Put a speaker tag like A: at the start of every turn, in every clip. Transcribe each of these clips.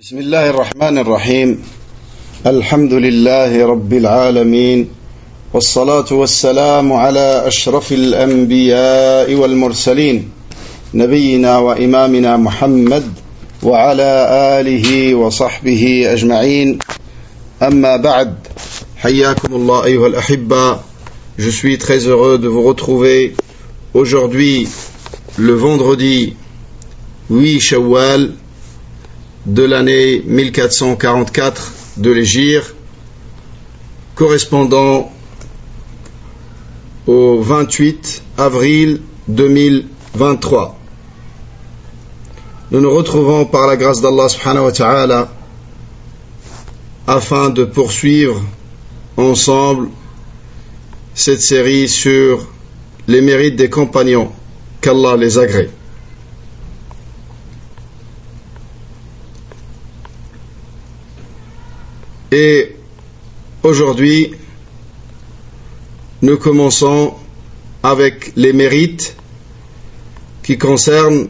A: بسم الله الرحمن الرحيم الحمد لله رب العالمين والصلاة والسلام على أشرف الأنبياء والمرسلين نبينا وإمامنا محمد وعلى آله وصحبه أجمعين أما بعد حياكم الله أيها الأحبة. Je suis très heureux de vous retrouver aujourd'hui le vendredi 8 Shawwal de l'année 1444 de l'Hégire, correspondant au 28 avril 2023. Nous nous retrouvons par la grâce d'Allah subhanahu wa ta'ala afin de poursuivre ensemble cette série sur les mérites des compagnons, qu'Allah les agrée. Et aujourd'hui, nous commençons avec les mérites qui concernent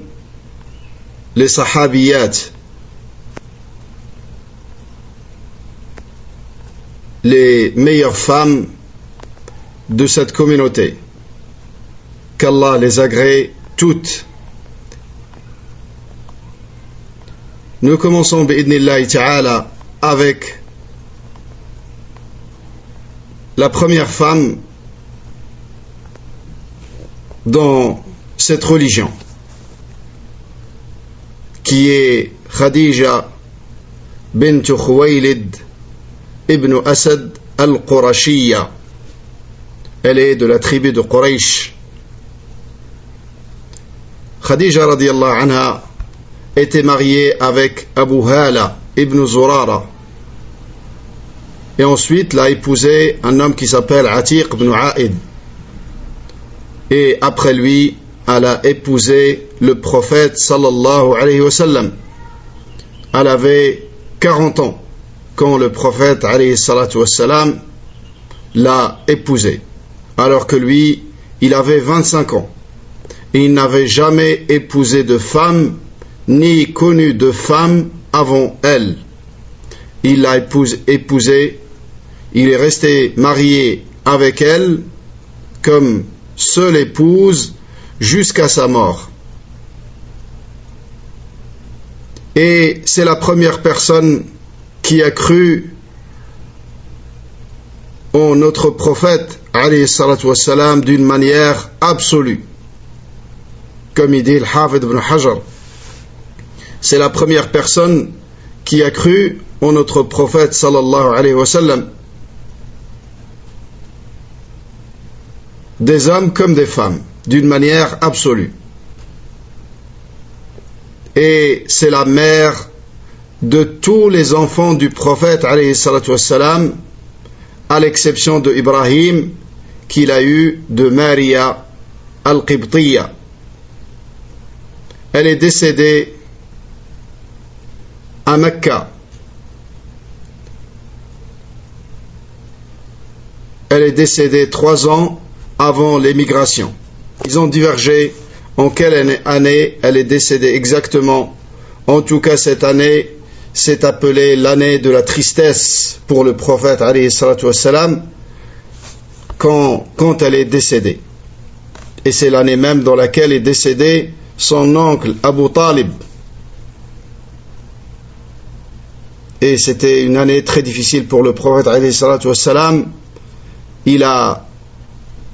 A: les sahabiyat, les meilleures femmes de cette communauté. Qu'Allah les agrée toutes. Nous commençons bi'idnillahi ta'ala avec la première femme dans cette religion, qui est Khadija bint Khuwaylid ibn Asad al-Qurashiyya. Elle est de la tribu de Quraysh. Khadija radiyallahu anha était mariée avec Abu Hala ibn Zurara, et ensuite l'a épousé un homme qui s'appelle Atiq ibn A'id. Et après lui, elle a épousé le prophète sallallahu alayhi wa sallam. Elle avait 40 ans quand le prophète alayhi salatu wa sallam l'a épousé, alors que lui, il avait 25 ans. Et il n'avait jamais épousé de femme, ni connu de femme avant elle. Il l'a épousée. Il est resté marié avec elle comme seule épouse jusqu'à sa mort. Et c'est la première personne qui a cru en notre prophète alayhi salatu wassalam d'une manière absolue. Comme il dit le Hafid ibn Hajar, c'est la première personne qui a cru en notre prophète sallallahu alayhi wa sallam, des hommes comme des femmes, d'une manière absolue. Et c'est la mère de tous les enfants du prophète alayhi salatu wassalam, à l'exception de Ibrahim, qu'il a eu de Maria al-Qibtiyya. Elle est décédée à Mecca. Elle est décédée 3 ans avant l'émigration. Ils ont divergé en quelle année elle est décédée exactement. En tout cas, cette année s'est appelée l'année de la tristesse pour le prophète alayhi salatu wassalam quand elle est décédée. Et c'est l'année même dans laquelle est décédé son oncle Abu Talib. Et c'était une année très difficile pour le prophète alayhi salatu wassalam. Il a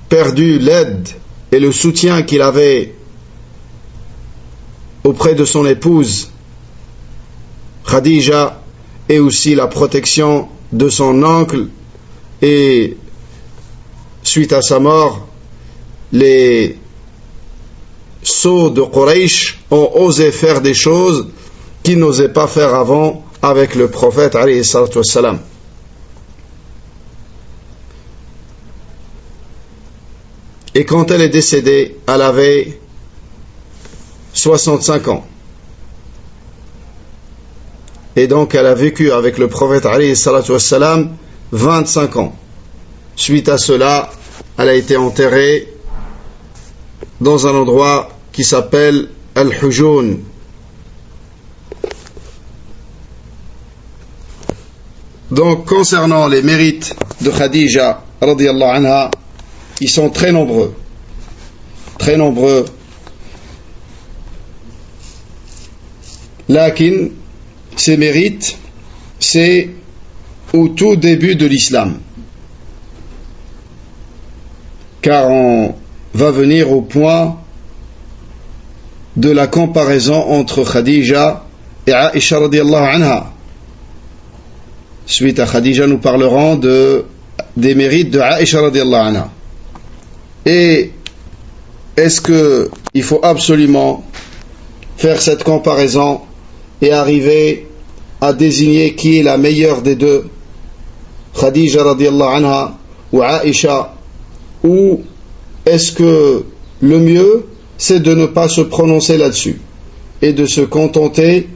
A: perdu l'aide et le soutien qu'il avait auprès de son épouse Khadija, et aussi la protection de son oncle. Et suite à sa mort, les sots de Quraysh ont osé faire des choses qu'ils n'osaient pas faire avant avec le prophète alayhi salatu wassalam. Et quand elle est décédée, elle avait 65 ans. Et donc elle a vécu avec le prophète alayhi salatu wassalam 25 ans. Suite à cela, elle a été enterrée dans un endroit qui s'appelle Al-Hujun. Donc, concernant les mérites de Khadija, radiyallahu anha, ils sont très nombreux. Très nombreux. Lakin, ces mérites, c'est au tout début de l'islam. Car on va venir au point de la comparaison entre Khadija et Aïcha radiyallahu anha. Suite à Khadija, nous parlerons des mérites de Aïcha radiyallahu anha. Et est-ce qu'il faut absolument faire cette comparaison et arriver à désigner qui est la meilleure des deux, Khadija radiyallahu anha ou Aïcha, ou est-ce que le mieux c'est de ne pas se prononcer là-dessus et de se contenter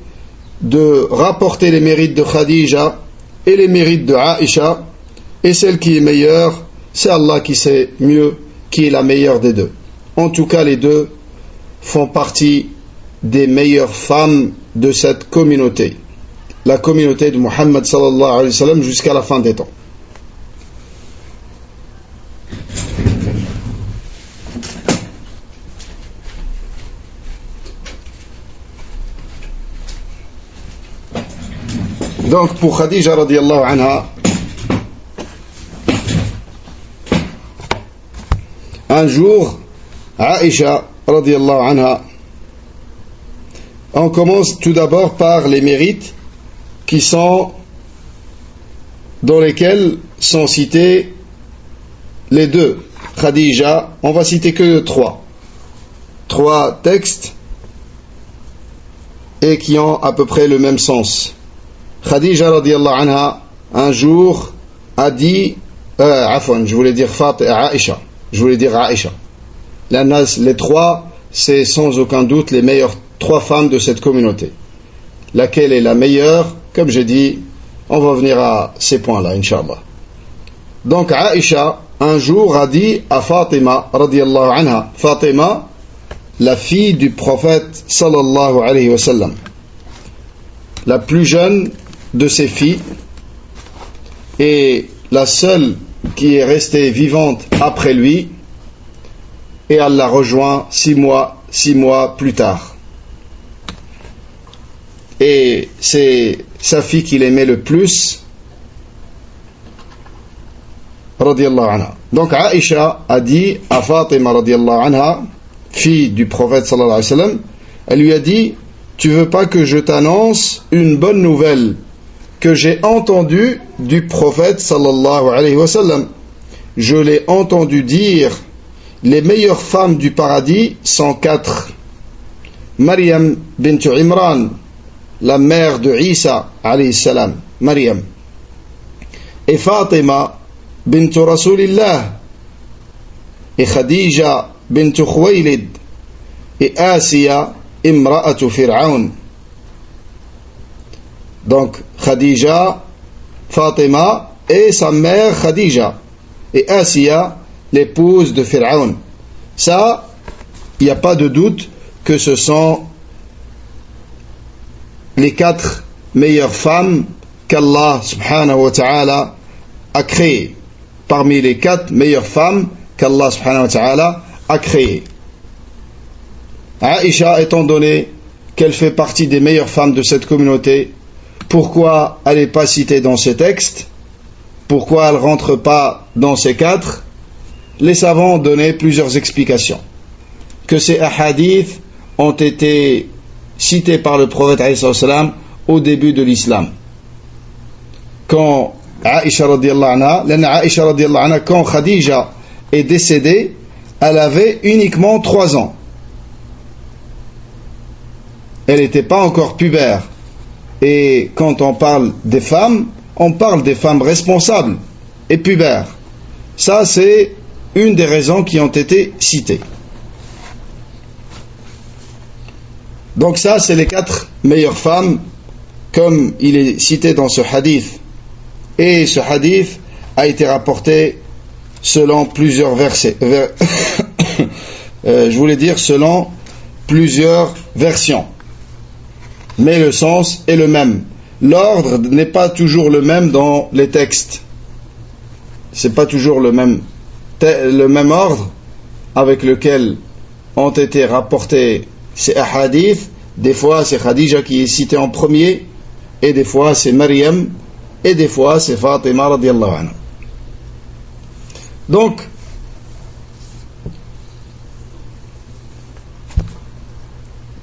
A: de rapporter les mérites de Khadija et les mérites de Aïcha, et celle qui est meilleure, c'est Allah qui sait mieux qui est la meilleure des deux. En tout cas, les deux font partie des meilleures femmes de cette communauté, la communauté de Muhammad sallallahu alayhi wa sallam jusqu'à la fin des temps. Donc pour Khadija radiyallahu anha, un jour, Aïcha radiyallahu anha, on commence tout d'abord par les mérites qui sont dans lesquels sont cités les deux. Khadija, on va citer que trois textes et qui ont à peu près le même sens. Khadija radiyallahu anha, un jour, a dit, je voulais dire Aïcha. Les trois, c'est sans aucun doute les meilleures trois femmes de cette communauté. Laquelle est la meilleure? Comme j'ai dit, on va venir à ces points-là, Inch'Allah. Donc Aïcha, un jour, a dit à Fatima radiyallahu anha, Fatima, la fille du prophète sallallahu alayhi wa sallam, la plus jeune de ses filles et la seule qui est restée vivante après lui, et elle l'a rejoint 6 mois plus tard. Et c'est sa fille qu'il aimait le plus, radiyallahu anha. Donc Aïcha a dit à Fatima radiyallahu anha, fille du prophète sallallahu alayhi wa sallam, elle lui a dit, tu veux pas que je t'annonce une bonne nouvelle que j'ai entendue du prophète sallallahu alayhi wa sallam? Je l'ai entendu dire, les meilleures femmes du paradis sont 4. Maryam bint Imran, la mère de Isa alayhi salam, Maryam, et Fatima bint Rasulillah, et Khadija bint Khuwaylid, et Asiya imra'atu Fir'aun. Donc Khadija, Fatima et sa mère Khadija, et Asiya, l'épouse de Fir'aun. Ça, il n'y a pas de doute que ce sont les 4 meilleures femmes qu'Allah subhanahu wa ta'ala a créées. Parmi les 4 meilleures femmes qu'Allah subhanahu wa ta'ala a créées. Aïcha, étant donné qu'elle fait partie des meilleures femmes de cette communauté, pourquoi elle n'est pas citée dans ces textes? Pourquoi elle ne rentre pas dans ces 4? Les savants ont donné plusieurs explications. Que ces hadiths ont été cités par le prophète alayhi salam au début de l'islam. Quand Aïcha radiyallahu anha, quand Khadija est décédée, elle avait uniquement 3 ans. Elle n'était pas encore pubère. Et quand on parle des femmes, on parle des femmes responsables et pubères. Ça, c'est une des raisons qui ont été citées. Donc ça, c'est les 4 meilleures femmes, comme il est cité dans ce hadith. Et ce hadith a été rapporté selon plusieurs versets. Je voulais dire selon plusieurs versions. Mais le sens est le même. l'ordre n'est pas toujours le même dans les textes. C'est pas toujours le même ordre avec lequel ont été rapportés ces hadiths. Des fois c'est Khadija qui est citée en premier, et des fois c'est Maryam, et des fois c'est Fatima radiyallahu anha. Donc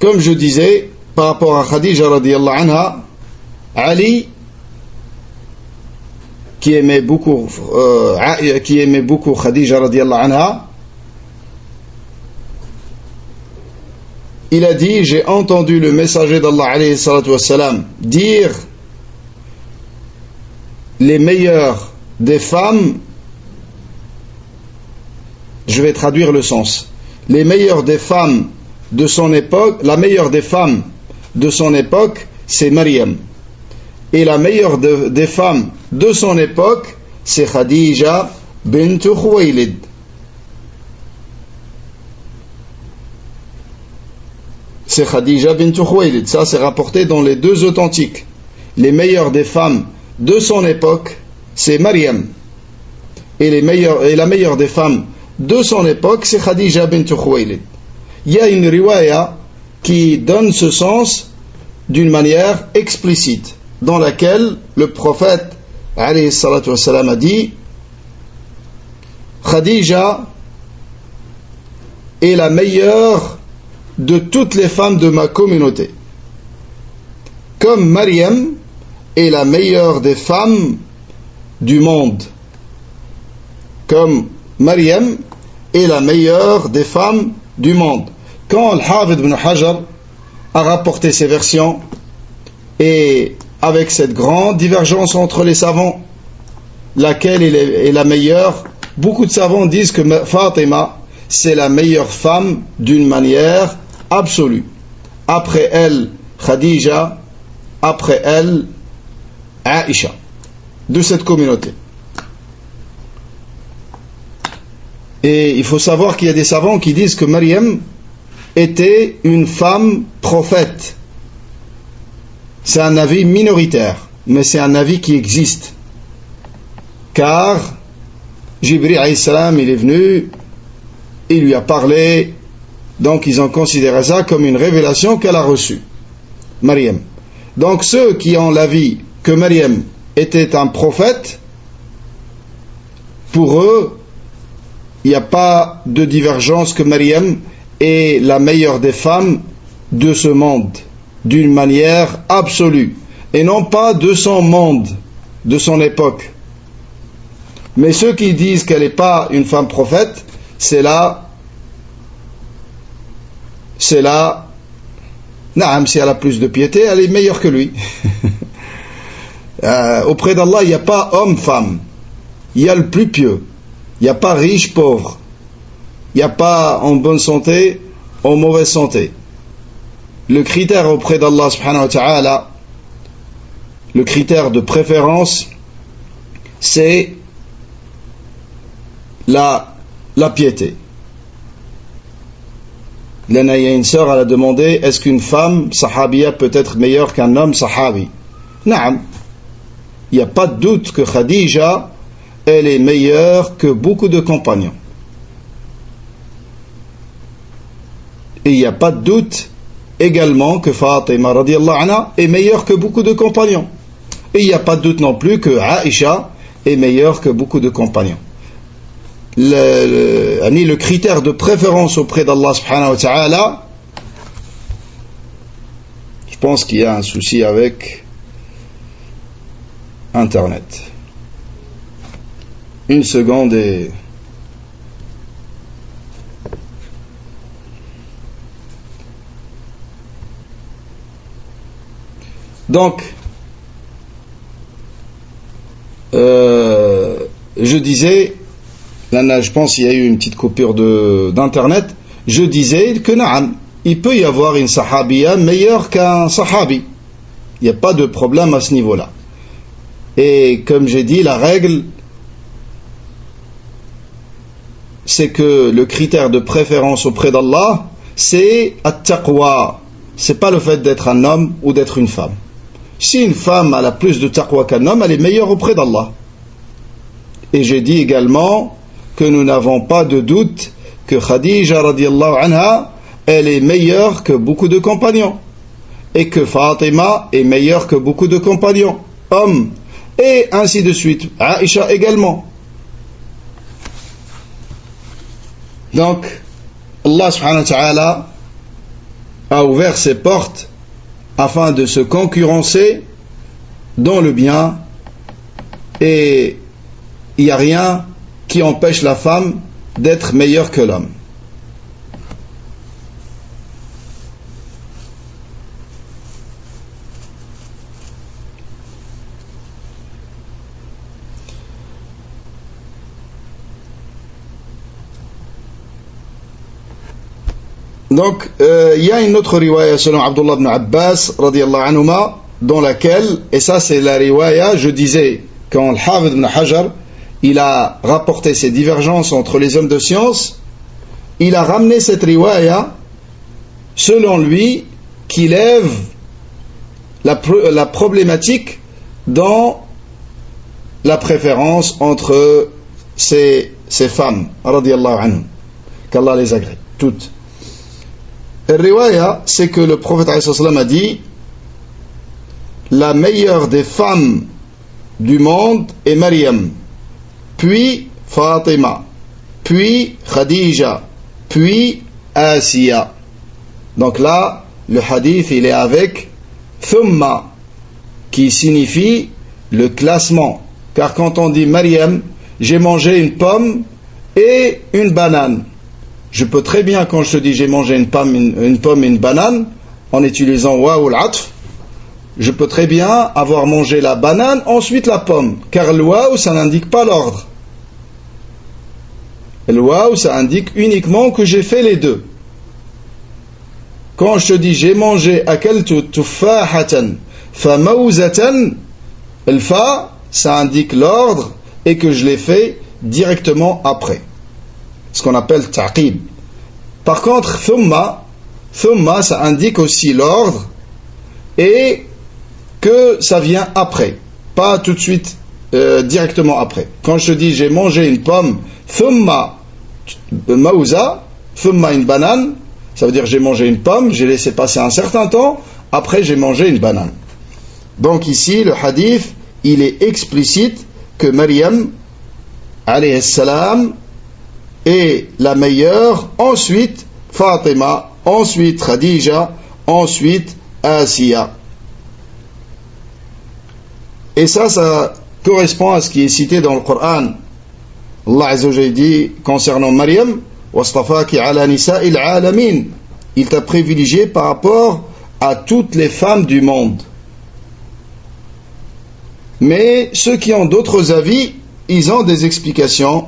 A: comme je disais, par rapport à Khadija radiyallahu anha, Ali, qui aimait beaucoup Khadija radiyallahu anha, il a dit: j'ai entendu le messager d'Allah alayhi salatu wassalam dire les meilleures des femmes, je vais traduire le sens, les meilleures des femmes de son époque, la meilleure des femmes de son époque, c'est Maryam. Et la meilleure des femmes de son époque, c'est Khadija bint Khuwaylid. C'est Khadija bint Khuwaylid. Ça, c'est rapporté dans les deux authentiques. Les meilleures des femmes de son époque, c'est Maryam. Et la meilleure des femmes de son époque, c'est Khadija bint Khuwaylid. Il y a une riwaya qui donne ce sens d'une manière explicite, dans laquelle le prophète alayhi salatu wassalam a dit: Khadija est la meilleure de toutes les femmes de ma communauté, comme Maryam est la meilleure des femmes du monde. Comme Maryam est la meilleure des femmes du monde. Quand Al-Hafidh ibn Hajar a rapporté ces versions, et avec cette grande divergence entre les savants, laquelle est la meilleure, beaucoup de savants disent que Fatima, c'est la meilleure femme d'une manière absolue. Après elle, Khadija, après elle, Aïcha, de cette communauté. Et il faut savoir qu'il y a des savants qui disent que Maryam était une femme prophète. C'est un avis minoritaire, mais c'est un avis qui existe. Car Jibril alayhi salam, il est venu, il lui a parlé, donc ils ont considéré ça comme une révélation qu'elle a reçue, Maryam. Donc ceux qui ont l'avis que Maryam était un prophète, pour eux, il n'y a pas de divergence que Maryam est la meilleure des femmes de ce monde, d'une manière absolue, et non pas de son monde, de son époque. Mais ceux qui disent qu'elle n'est pas une femme prophète, c'est là, naam, si elle a plus de piété, elle est meilleure que lui. Auprès d'Allah, il n'y a pas homme-femme, il y a le plus pieux. Il n'y a pas riche, pauvre. Il n'y a pas en bonne santé, en mauvaise santé. Le critère auprès d'Allah subhanahu wa ta'ala, le critère de préférence, c'est la piété. Il y a une sœur, elle a demandé: est-ce qu'une femme sahabiya peut être meilleure qu'un homme sahabi? Naam. Il n'y a pas de doute que Khadija, elle est meilleure que beaucoup de compagnons. Et il n'y a pas de doute également que Fatima radiyallahu anha est meilleure que beaucoup de compagnons. Et il n'y a pas de doute non plus que Aïcha est meilleure que beaucoup de compagnons. Le critère de préférence auprès d'Allah subhanahu wa ta'ala, je pense qu'il y a un souci avec Internet. Une seconde et... Donc, je disais, là, je pense qu'il y a eu une petite coupure d'internet, je disais que naam, il peut y avoir une sahabiya meilleure qu'un sahabi. Il n'y a pas de problème à ce niveau-là. Et comme j'ai dit, la règle, c'est que le critère de préférence auprès d'Allah, c'est at-taqwa. C'est pas le fait d'être un homme ou d'être une femme. Si une femme a plus de taqwa qu'un homme, elle est meilleure auprès d'Allah. Et j'ai dit également que nous n'avons pas de doute que Khadija radiallahu anha, elle est meilleure que beaucoup de compagnons. Et que Fatima est meilleure que beaucoup de compagnons, hommes. Et ainsi de suite. Aïcha également. Donc, Allah subhanahu wa ta'ala a ouvert ses portes afin de se concurrencer dans le bien, et il n'y a rien qui empêche la femme d'être meilleure que l'homme. Donc, il y a une autre riwaya selon Abdullah ibn Abbas radiyallahu anhuma, dans laquelle, et ça c'est la riwaya, je disais, quand le Hafid ibn Hajar, il a rapporté ces divergences entre les hommes de science, il a ramené cette riwaya, selon lui, qui lève la problématique dans la préférence entre ces femmes, radiyallahu anhum, qu'Allah les agrée, toutes. Le riwaya, c'est que le prophète a dit: la meilleure des femmes du monde est Maryam, puis Fatima, puis Khadija, puis Asiya. Donc là, le hadith, il est avec thumma, qui signifie le classement. Car quand on dit Maryam, j'ai mangé une pomme et une banane. Je peux très bien, quand je te dis j'ai mangé une pomme et une banane, en utilisant waouh al-atf, je peux très bien avoir mangé la banane, ensuite la pomme. Car le waouh, ça n'indique pas l'ordre. Le waouh, ça indique uniquement que j'ai fait les deux. Quand je te dis j'ai mangé akaltu tuffahatan famawzatan, le fa, ça indique l'ordre et que je l'ai fait directement après. Ce qu'on appelle ta'qib. Par contre, thumma, ça indique aussi l'ordre et que ça vient après, pas tout de suite, directement après. Quand je te dis j'ai mangé une pomme, thumma mauza, thumma une banane, ça veut dire j'ai mangé une pomme, j'ai laissé passer un certain temps, après j'ai mangé une banane. Donc ici, le hadith, il est explicite que Maryam, alayhi salam, est la meilleure, ensuite Fatima, ensuite Khadija, ensuite Asiya. Et ça correspond à ce qui est cité dans le Coran. Allah Azza wa Jalla dit concernant Maryam: wastafaki ala nisa'il alamin. Il t'a privilégié par rapport à toutes les femmes du monde. Mais ceux qui ont d'autres avis, ils ont des explications,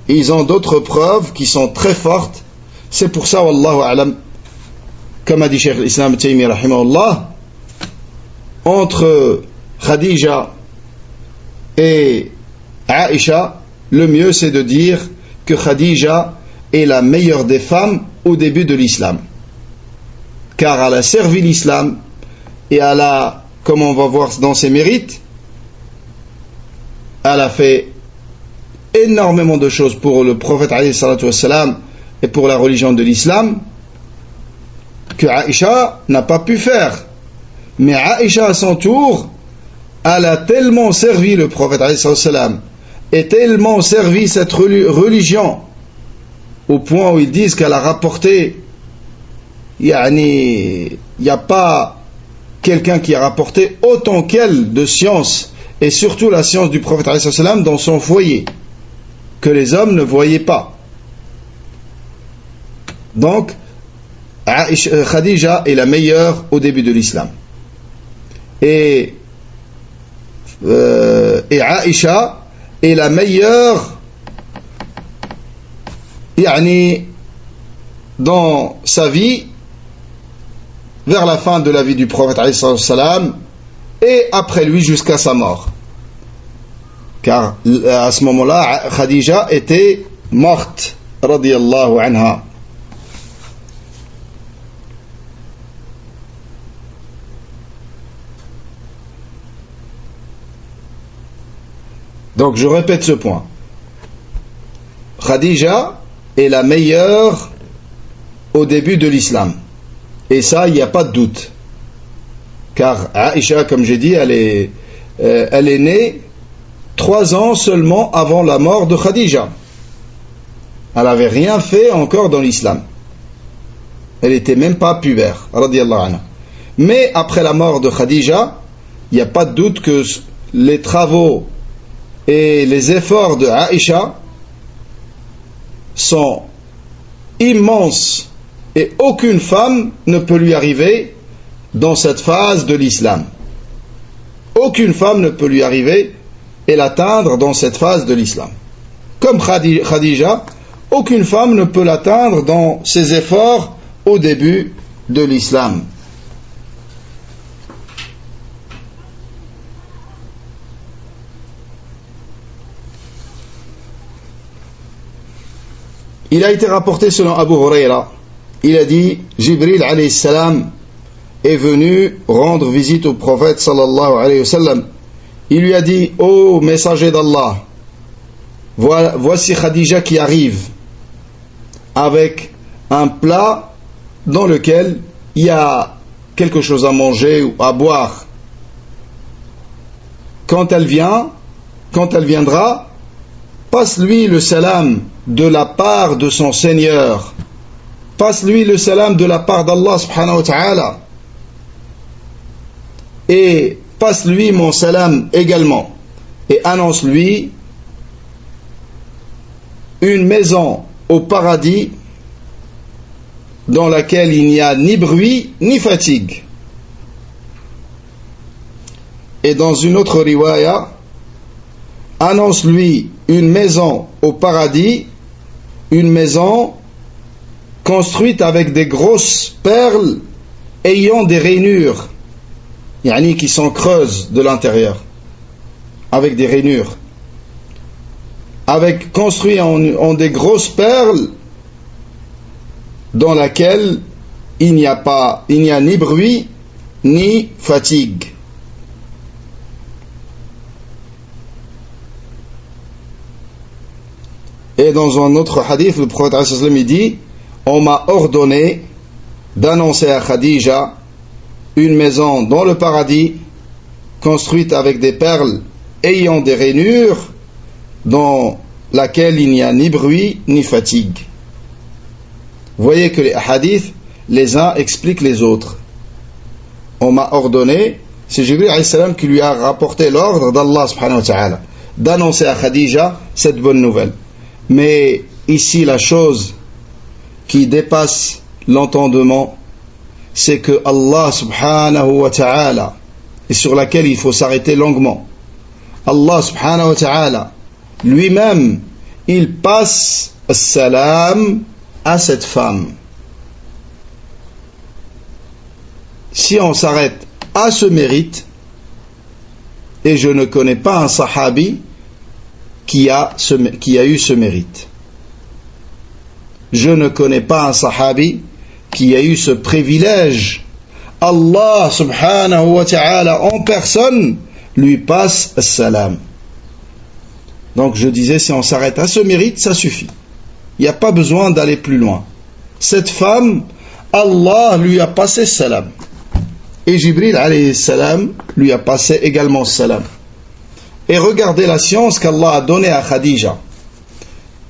A: ils ont d'autres preuves qui sont très fortes. C'est pour ça, wallahu a'lam, comme a dit Cheikh l'Islam Taymi rahimahullah, entre Khadija et Aïcha, le mieux c'est de dire que Khadija est la meilleure des femmes au début de l'islam, car elle a servi l'islam et elle a, comme on va voir dans ses mérites, elle a fait énormément de choses pour le prophète alayhi salatu wassalam et pour la religion de l'islam que Aïcha n'a pas pu faire. Mais Aïcha à son tour, elle a tellement servi le prophète alayhi salatu wassalam et tellement servi cette religion au point où ils disent qu'elle a rapporté, il n'y a pas quelqu'un qui a rapporté autant qu'elle de science, et surtout la science du prophète alayhi salatu wassalam dans son foyer, que les hommes ne voyaient pas. Donc Khadija est la meilleure au début de l'islam, et Aïcha est la meilleure dans sa vie, vers la fin de la vie du prophète alayhi salam, et après lui jusqu'à sa mort, car à ce moment-là Khadija était morte radiyallahu anha. Donc je répète ce point. Khadija est la meilleure au début de l'islam. Et ça, il n'y a pas de doute. Car Aïcha, comme j'ai dit, elle est née 3 ans seulement avant la mort de Khadija. Elle n'avait rien fait encore dans l'islam. Elle n'était même pas pubère, radiyallahu anha. Mais après la mort de Khadija, il n'y a pas de doute que les travaux et les efforts de Aïcha sont immenses et aucune femme ne peut lui arriver dans cette phase de l'islam. Aucune femme ne peut lui arriver et l'atteindre dans cette phase de l'islam. Comme Khadija, aucune femme ne peut l'atteindre dans ses efforts au début de l'islam. Il a été rapporté selon Abu Huraira, il a dit, Jibril alayhi salam est venu rendre visite au prophète sallallahu alayhi wa sallam. Il lui a dit, ô messager d'Allah, voici Khadija qui arrive avec un plat dans lequel il y a quelque chose à manger ou à boire. Quand elle viendra, passe-lui le salam de la part de son Seigneur. Passe-lui le salam de la part d'Allah subhanahu wa ta'ala. Et passe-lui mon salam également. Et annonce-lui une maison au paradis dans laquelle il n'y a ni bruit ni fatigue. Et dans une autre riwaya, annonce-lui une maison au paradis, une maison construite avec des grosses perles ayant des rainures, yani qui sont creuses de l'intérieur, avec des rainures, construit en des grosses perles dans laquelle il n'y a ni bruit ni fatigue. Et dans un autre hadith, le prophète sallallahu dit, on m'a ordonné d'annoncer à Khadija une maison dans le paradis construite avec des perles ayant des rainures dans laquelle il n'y a ni bruit ni fatigue. Vous voyez que les hadiths, les uns expliquent les autres. On m'a ordonné, c'est Jibril alayhi salam qui lui a rapporté l'ordre d'Allah subhanahu wa ta'ala d'annoncer à Khadija cette bonne nouvelle. Mais ici la chose qui dépasse l'entendement, c'est que Allah subhanahu wa ta'ala, et sur laquelle il faut s'arrêter longuement, Allah subhanahu wa ta'ala lui-même, il passe salam à cette femme. Si on s'arrête à ce mérite, et je ne connais pas un sahabi qui a eu ce mérite. Je ne connais pas un sahabi qui a eu ce privilège. Allah subhanahu wa ta'ala en personne lui passe salam. Donc je disais, si on s'arrête à ce mérite, ça suffit. Il n'y a pas besoin d'aller plus loin. Cette femme, Allah lui a passé salam. Et Jibril alayhi salam lui a passé également salam. Et regardez la science qu'Allah a donnée à Khadija.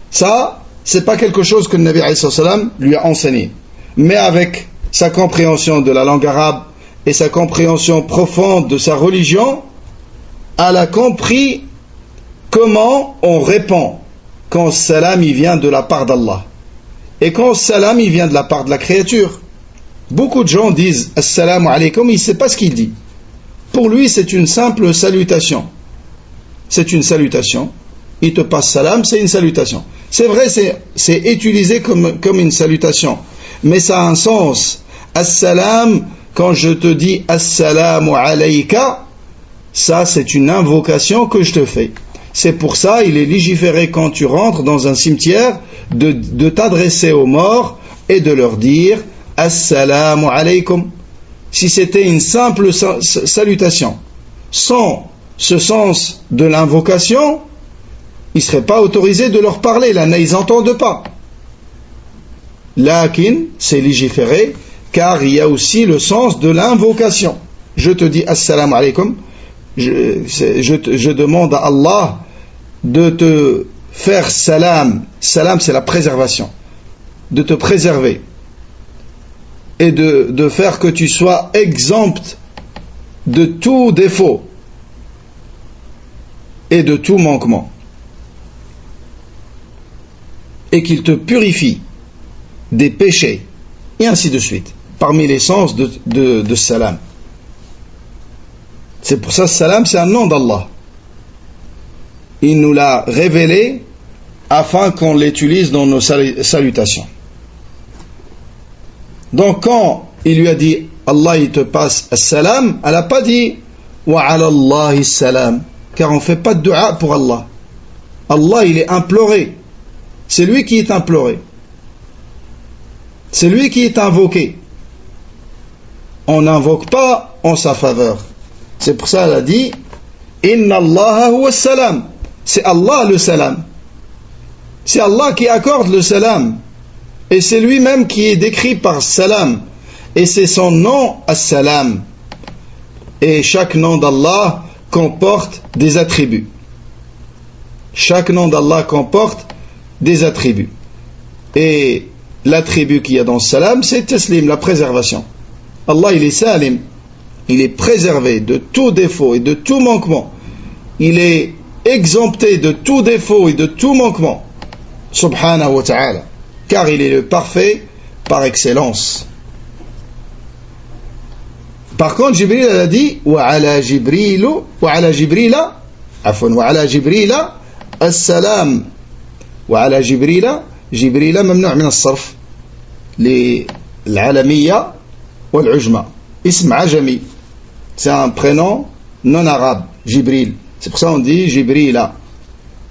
A: Ça, c'est pas quelque chose que le Nabi alayhi salam lui a enseigné. Mais avec sa compréhension de la langue arabe et sa compréhension profonde de sa religion, elle a compris comment on répond quand salam il vient de la part d'Allah et quand salam il vient de la part de la créature. Beaucoup de gens disent assalamu alaykum, il ne sait pas ce qu'il dit. Pour lui, c'est une simple salutation. C'est une salutation. Il te passe salam, c'est une salutation. C'est vrai, c'est utilisé comme une salutation. Mais ça a un sens. Assalam, quand je te dis assalamu alayka, ça c'est une invocation que je te fais. C'est pour ça, il est légiféré quand tu rentres dans un cimetière de t'adresser aux morts et de leur dire assalamu alaykum. Si c'était une simple salutation, sans ce sens de l'invocation, il ne serait pas autorisé de leur parler, là, ils n'entendent pas. Lakin, c'est légiféré, car il y a aussi le sens de l'invocation. Je te dis assalamu alaikum, je demande à Allah de te faire salam. Salam, c'est la préservation. De te préserver. Et de faire que tu sois exempt de tout défaut et de tout manquement. Et qu'il te purifie des péchés, et ainsi de suite, parmi les sens de salam. C'est pour ça que salam, c'est un nom d'Allah. Il nous l'a révélé afin qu'on l'utilise dans nos salutations. Donc quand il lui a dit Allah il te passe salam, elle n'a pas dit wa ala Allahi salam, car on ne fait pas de dua pour Allah. Allah il est imploré, c'est lui qui est imploré, c'est lui qui est invoqué. On n'invoque pas en sa faveur. C'est pour ça qu'elle a dit inna Allah huwa salam, c'est Allah le salam, c'est Allah qui accorde le salam. Et c'est lui-même qui est décrit par salam. Et c'est son nom, as-salam. Et chaque nom d'Allah comporte des attributs. Chaque nom d'Allah comporte des attributs. Et l'attribut qu'il y a dans salam, c'est taslim, la préservation. Allah, il est salim. Il est préservé de tout défaut et de tout manquement. Il est exempté de tout défaut et de tout manquement. Subhanahu wa ta'ala. Car il est le parfait par excellence. Par contre, Jibril a dit wa ala Jibrila as-salam. Wa ala Jibrila mamnu' min as-sarf l'alamiya wal ujma. Ism ajami. C'est un prénom non arabe, Jibril. C'est pour ça qu'on dit Jibrila.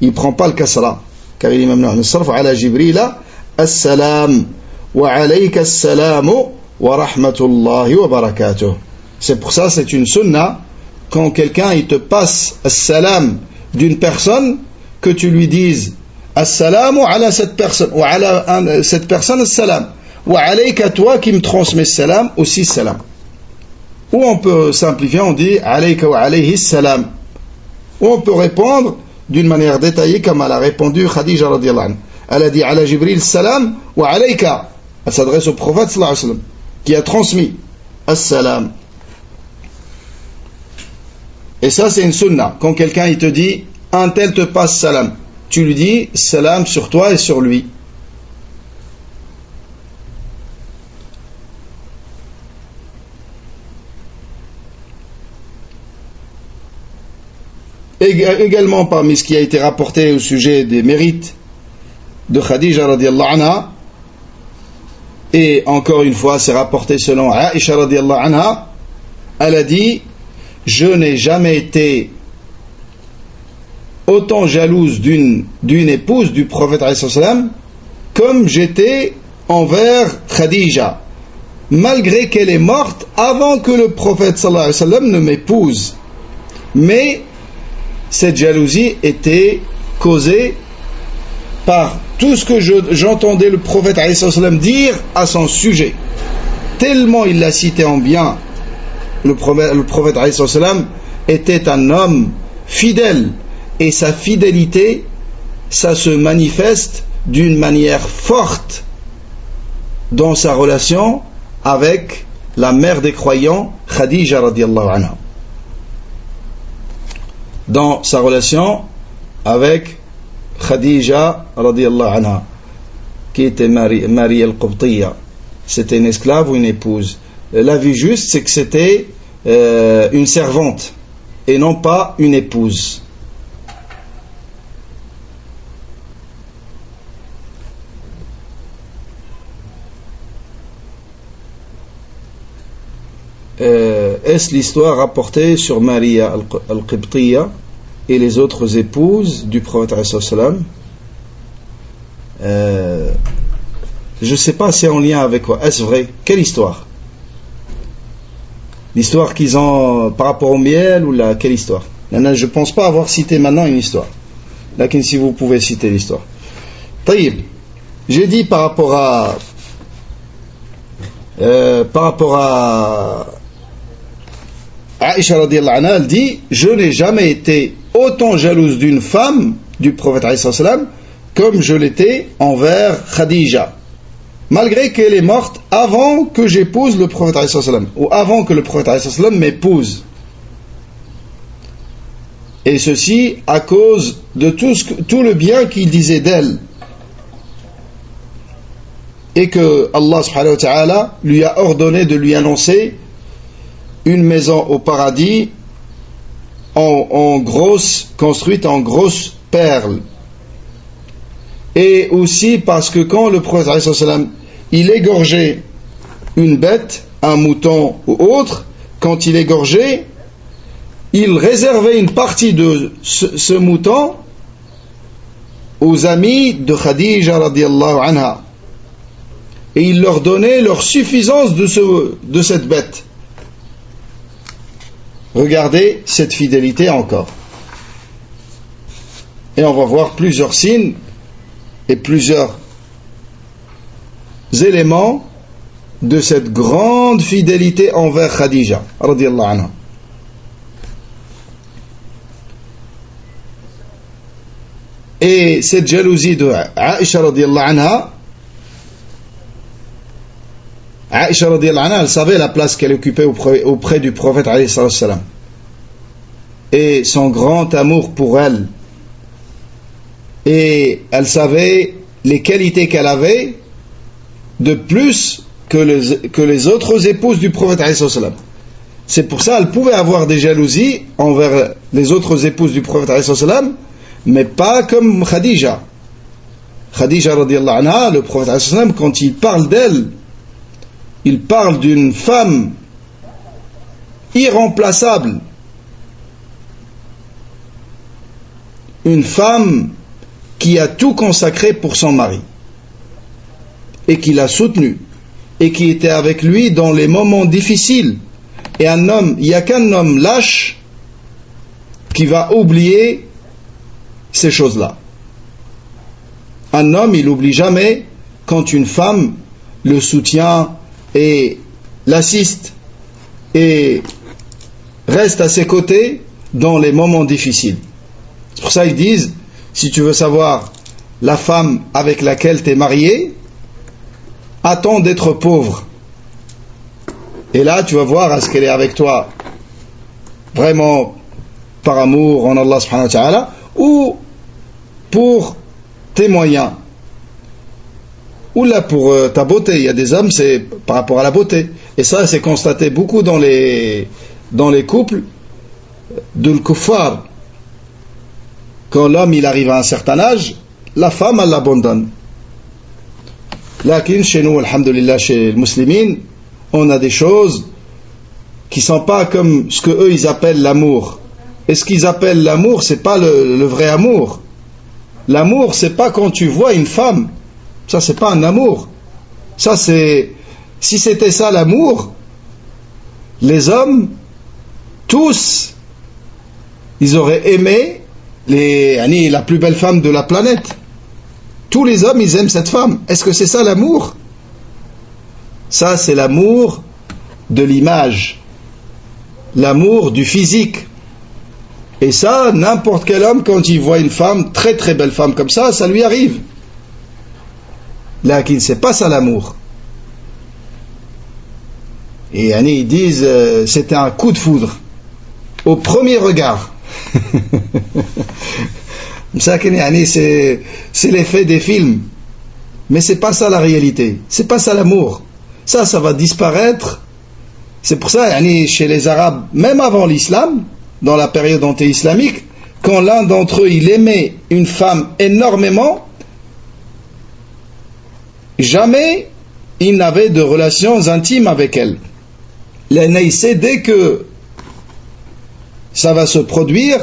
A: Il ne prend pas le kasra, car il est mamnu' min as-sarf. Wa ala Jibrila As-salam wa alayka as-salamu wa rahmatullahi wa barakatuh. C'est pour ça, c'est une sunna, quand quelqu'un il te passe as-salam d'une personne, que tu lui dises as-salamu ala cette personne, ou ala cette personne as-salam, wa alayka toi qui me transmets salam, aussi salam. Ou on peut simplifier, on dit alayka wa alayhi salam. Ou on peut répondre d'une manière détaillée comme elle a répondu Khadija radiyallahu anha. Elle a dit ala Jibril salam wa alayka. Elle s'adresse au prophète sallallahu alayhi wa sallam qui a transmis as-salam. Et ça c'est une sunna. Quand quelqu'un il te dit un tel te passe salam, tu lui dis salam sur toi et sur lui. Également parmi ce qui a été rapporté au sujet des mérites de Khadija radiallahu anha, et encore une fois c'est rapporté selon Aisha radiallahu anha, elle a dit je n'ai jamais été autant jalouse d'une épouse du prophète alayhi salam comme j'étais envers Khadija, malgré qu'elle est morte avant que le prophète sallallahu alayhi wa sallam ne m'épouse. Mais cette jalousie était causée par tout ce que j'entendais le prophète alayhi salam dire à son sujet. Tellement il l'a cité en bien. Le prophète alayhi salam était un homme fidèle, et sa fidélité, ça se manifeste d'une manière forte dans sa relation avec la mère des croyants, Khadija radiallahu anha. Dans sa relation avec Khadija radiallahu anha, qui était Marie al-Qubtiyya. C'était une esclave ou une épouse. La vie juste, c'est que c'était une servante et non pas une épouse. Est-ce l'histoire rapportée sur Maria al-Qibtiyya et les autres épouses du prophète alayhi salam? Je ne sais pas, c'est en lien avec quoi. Est-ce vrai? Quelle histoire? L'histoire qu'ils ont par rapport au miel, ou quelle histoire? Je ne pense pas avoir cité maintenant une histoire. Lakin si vous pouvez citer l'histoire. Taïb, j'ai dit par rapport à Aïcha radiallahu anha, elle dit, je n'ai jamais été autant jalouse d'une femme du prophète alayhi salam comme je l'étais envers Khadija, malgré qu'elle est morte avant que j'épouse le prophète alayhi salam, ou avant que le prophète alayhi salam m'épouse. Et ceci à cause de tout le bien qu'il disait d'elle, et que Allah subhanahu wa ta'ala lui a ordonné de lui annoncer une maison au paradis construite en grosses perles. Et aussi parce que quand le prophète alayhi salam, il égorgeait une bête, un mouton ou autre, quand il égorgeait, il réservait une partie de ce mouton aux amis de Khadija radiallahu anha, et il leur donnait leur suffisance de cette bête. Regardez cette fidélité encore. Et on va voir plusieurs signes et plusieurs éléments de cette grande fidélité envers Khadija radiallahu anha. Et cette jalousie de Aïcha radiallahu anha, elle savait la place qu'elle occupait auprès du prophète alayhi salam, et son grand amour pour elle, et elle savait les qualités qu'elle avait de plus que les autres épouses du prophète alayhi salam. C'est pour ça qu'elle pouvait avoir des jalousies envers les autres épouses du prophète alayhi salam, mais pas comme Khadija. Khadija radiallahu anha, le prophète alayhi salam, quand il parle d'elle, il parle d'une femme irremplaçable, une femme qui a tout consacré pour son mari et qui l'a soutenu et qui était avec lui dans les moments difficiles. Et un homme, il n'y a qu'un homme lâche qui va oublier ces choses-là. Un homme, il n'oublie jamais quand une femme le soutient et l'assiste et reste à ses côtés dans les moments difficiles. C'est pour ça qu'ils disent, si tu veux savoir la femme avec laquelle tu es marié, attends d'être pauvre. Et là, tu vas voir est-ce qu'elle est avec toi vraiment par amour en Allah subhanahu wa ta'ala, ou pour tes moyens, ou là pour ta beauté. Il y a des hommes, c'est par rapport à la beauté, et ça c'est constaté beaucoup dans les couples de l'kuffar. Quand l'homme il arrive à un certain âge, la femme elle l'abandonne. Lakin chez nous, alhamdulillah, chez les musulmans, on a des choses qui sont pas comme ce que eux ils appellent l'amour. Et ce qu'ils appellent l'amour, c'est pas le vrai amour. L'amour, c'est pas quand tu vois une femme. Ça, c'est pas un amour. Ça, c'est... Si c'était ça l'amour, les hommes, tous, ils auraient aimé la plus belle femme de la planète. Tous les hommes, ils aiment cette femme. Est-ce que c'est ça l'amour? Ça, c'est l'amour de l'image. L'amour du physique. Et ça, n'importe quel homme, quand il voit une femme, très très belle femme comme ça lui arrive. Là, c'est pas ça l'amour. Et ils disent, c'était un coup de foudre. Au premier regard. C'est l'effet des films. Mais c'est pas ça la réalité. C'est pas ça l'amour. Ça va disparaître. C'est pour ça, chez les Arabes, même avant l'islam, dans la période anté-islamique, quand l'un d'entre eux il aimait une femme énormément, jamais il n'avait de relations intimes avec elle. L'aîné, dès que ça va se produire,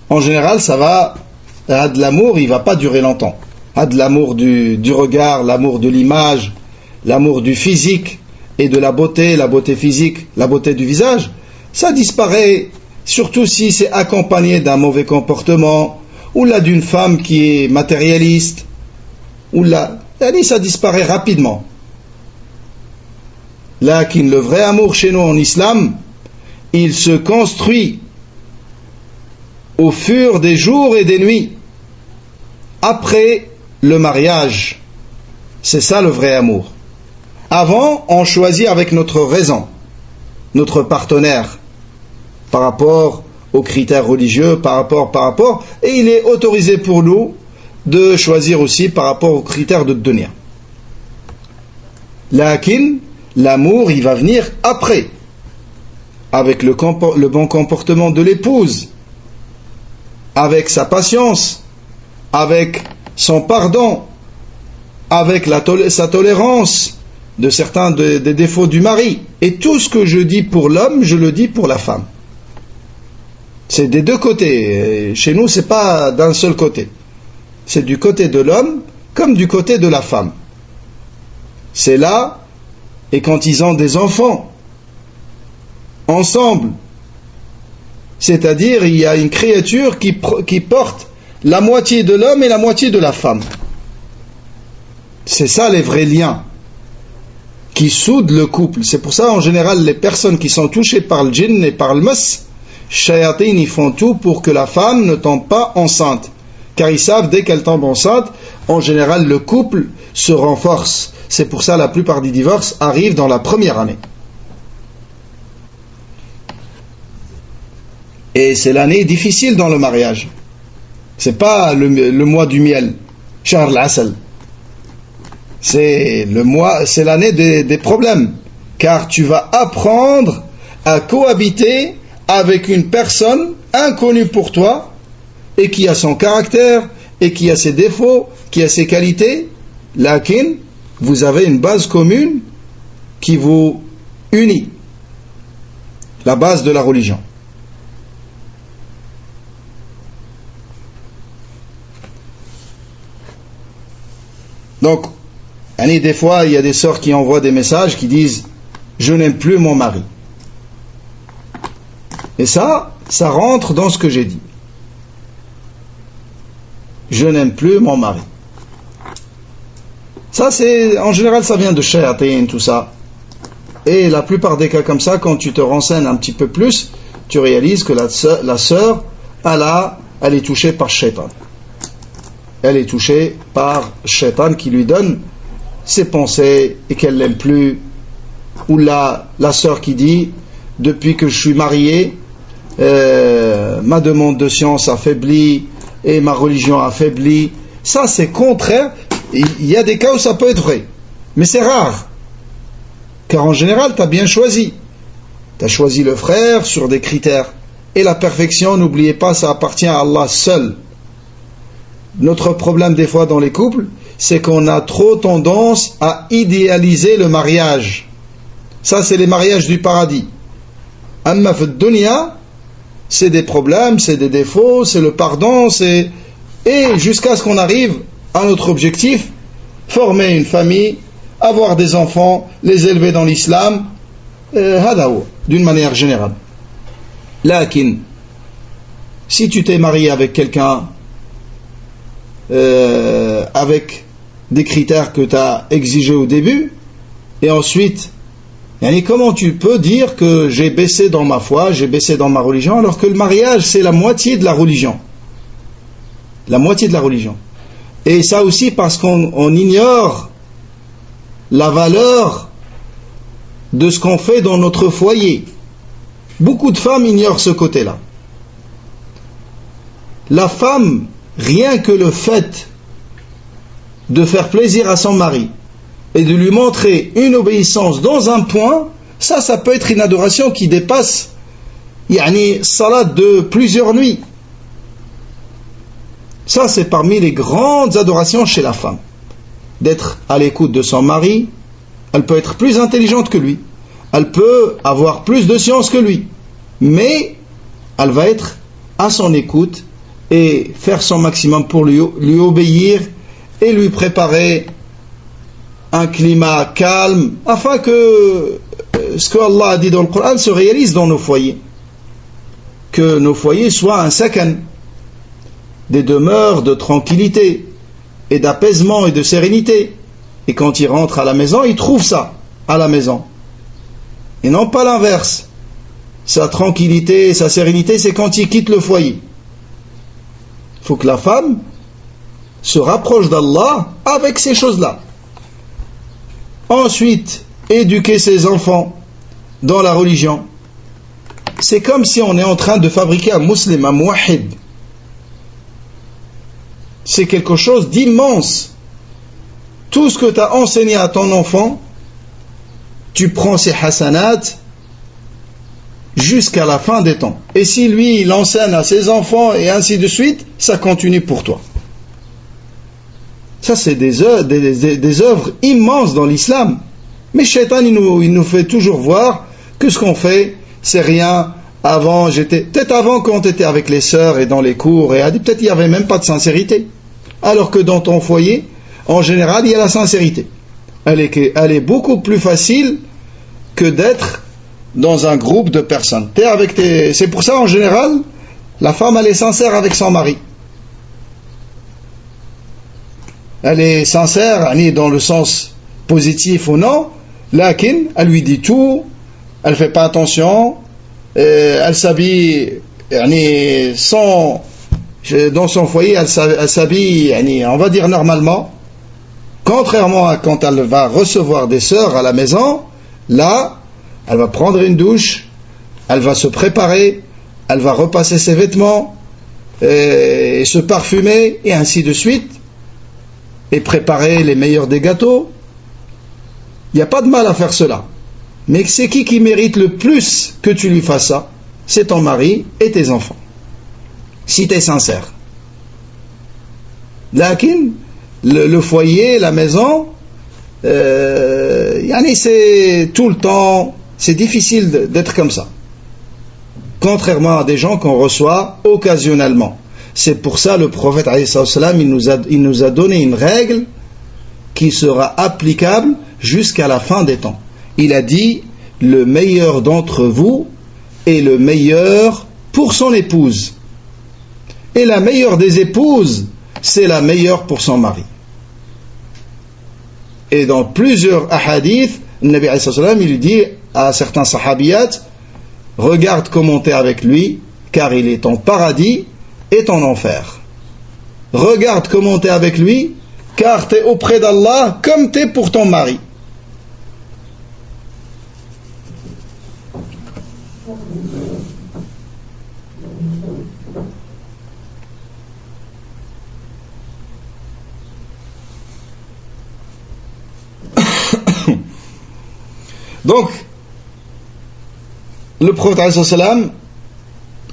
A: en général ça va de l'amour, il ne va pas durer longtemps. De l'amour du regard, l'amour de l'image, l'amour du physique et de la beauté physique, la beauté du visage, ça disparaît. Surtout si c'est accompagné d'un mauvais comportement ou là d'une femme qui est matérialiste, ou là, ça disparaît rapidement. Là, le vrai amour chez nous en islam, il se construit au fur des jours et des nuits, après le mariage. C'est ça le vrai amour. Avant, on choisit avec notre raison, notre partenaire, par rapport aux critères religieux, par rapport, et il est autorisé pour nous de choisir aussi par rapport aux critères de dunya. Lakin, l'amour, il va venir après, avec le bon comportement de l'épouse, avec sa patience, avec son pardon, avec sa tolérance de certains des défauts du mari. Et tout ce que je dis pour l'homme, je le dis pour la femme. C'est des deux côtés. Et chez nous, c'est pas d'un seul côté. C'est du côté de l'homme comme du côté de la femme. C'est là, et quand ils ont des enfants, ensemble, c'est-à-dire il y a une créature qui porte la moitié de l'homme et la moitié de la femme. C'est ça les vrais liens qui soudent le couple. C'est pour ça en général les personnes qui sont touchées par le djinn et par le mas, shayatin, ils font tout pour que la femme ne tombe pas enceinte, car ils savent dès qu'elle tombe enceinte, en général le couple se renforce. C'est pour ça la plupart des divorces arrivent dans la première année. Et c'est l'année difficile dans le mariage. C'est pas le mois du miel, Shahr al-Asal. C'est l'année des problèmes, car tu vas apprendre à cohabiter avec une personne inconnue pour toi et qui a son caractère et qui a ses défauts, qui a ses qualités. Lakin, vous avez une base commune qui vous unit, la base de la religion. Donc, des fois, il y a des sœurs qui envoient des messages qui disent « Je n'aime plus mon mari ». Et ça rentre dans ce que j'ai dit. Je n'aime plus mon mari. Ça, en général, ça vient de shayatin, tout ça. Et la plupart des cas comme ça, quand tu te renseignes un petit peu plus, tu réalises que la sœur, elle est touchée par shaitan. Elle est touchée par shaitan qui lui donne ses pensées et qu'elle l'aime plus. Ou la sœur qui dit « Depuis que je suis mariée, ma demande de science affaiblit et ma religion affaiblit. » Ça, c'est contraire. Il y a des cas où ça peut être vrai, mais c'est rare, car en général tu as bien choisi, tu as choisi le frère sur des critères, et la perfection, n'oubliez pas, ça appartient à Allah seul. Notre problème des fois dans les couples, c'est qu'on a trop tendance à idéaliser le mariage. Ça, c'est les mariages du paradis. Amma fi dunya, c'est des problèmes, c'est des défauts, c'est le pardon, et jusqu'à ce qu'on arrive à notre objectif, former une famille, avoir des enfants, les élever dans l'islam, d'une manière générale. Lakin, si tu t'es marié avec quelqu'un avec des critères que tu as exigés au début, et ensuite, comment tu peux dire que j'ai baissé dans ma foi, j'ai baissé dans ma religion, alors que le mariage, c'est la moitié de la religion. La moitié de la religion. Et ça aussi parce qu'on ignore la valeur de ce qu'on fait dans notre foyer. Beaucoup de femmes ignorent ce côté-là. La femme, rien que le fait de faire plaisir à son mari et de lui montrer une obéissance dans un point, ça peut être une adoration qui dépasse salat de plusieurs nuits. Ça, c'est parmi les grandes adorations chez la femme. D'être à l'écoute de son mari, elle peut être plus intelligente que lui, elle peut avoir plus de science que lui, mais elle va être à son écoute et faire son maximum pour lui obéir et lui préparer un climat calme, afin que ce que Allah a dit dans le Coran se réalise dans nos foyers. Que nos foyers soient un sakan. des demeures de tranquillité et d'apaisement et de sérénité. Et quand il rentre à la maison, il trouve ça à la maison. Et non pas l'inverse. Sa tranquillité et sa sérénité, c'est quand il quitte le foyer. Il faut que la femme se rapproche d'Allah avec ces choses-là. Ensuite, éduquer ses enfants dans la religion. C'est comme si on est en train de fabriquer un musulman, un muwahhid. C'est quelque chose d'immense. Tout ce que tu as enseigné à ton enfant, tu prends ses hasanat jusqu'à la fin des temps. Et si lui, il enseigne à ses enfants et ainsi de suite, ça continue pour toi. Ça, c'est des œuvres immenses dans l'islam. Mais Shaitan, il nous fait toujours voir que ce qu'on fait, c'est rien. Avant, peut-être avant quand tu étais avec les sœurs et dans les cours, et peut-être il n'y avait même pas de sincérité. Alors que dans ton foyer, en général, il y a la sincérité. Elle est beaucoup plus facile que d'être dans un groupe de personnes. C'est pour ça, en général, la femme, elle est sincère avec son mari. Elle est sincère, dans le sens positif ou non, lakin, elle lui dit tout, elle ne fait pas attention, elle s'habille, dans son foyer, elle s'habille, on va dire normalement, contrairement à quand elle va recevoir des sœurs à la maison, là, elle va prendre une douche, elle va se préparer, elle va repasser ses vêtements, et se parfumer, et ainsi de suite, et préparer les meilleurs des gâteaux. Il n'y a pas de mal à faire cela. Mais c'est qui mérite le plus que tu lui fasses ça? C'est ton mari et tes enfants. Si tu es sincère. Lakin, le foyer, la maison, c'est tout le temps, c'est difficile d'être comme ça. Contrairement à des gens qu'on reçoit occasionnellement. C'est pour ça le prophète il nous a donné une règle qui sera applicable jusqu'à la fin des temps. Il a dit, le meilleur d'entre vous est le meilleur pour son épouse. Et la meilleure des épouses, c'est la meilleure pour son mari. Et dans plusieurs hadiths, le Nabi il dit à certains sahabiyat, regarde comment tu es avec lui, car il est en paradis et en enfer. Regarde comment tu es avec lui, car tu es auprès d'Allah comme tu es pour ton mari. Donc, le prophète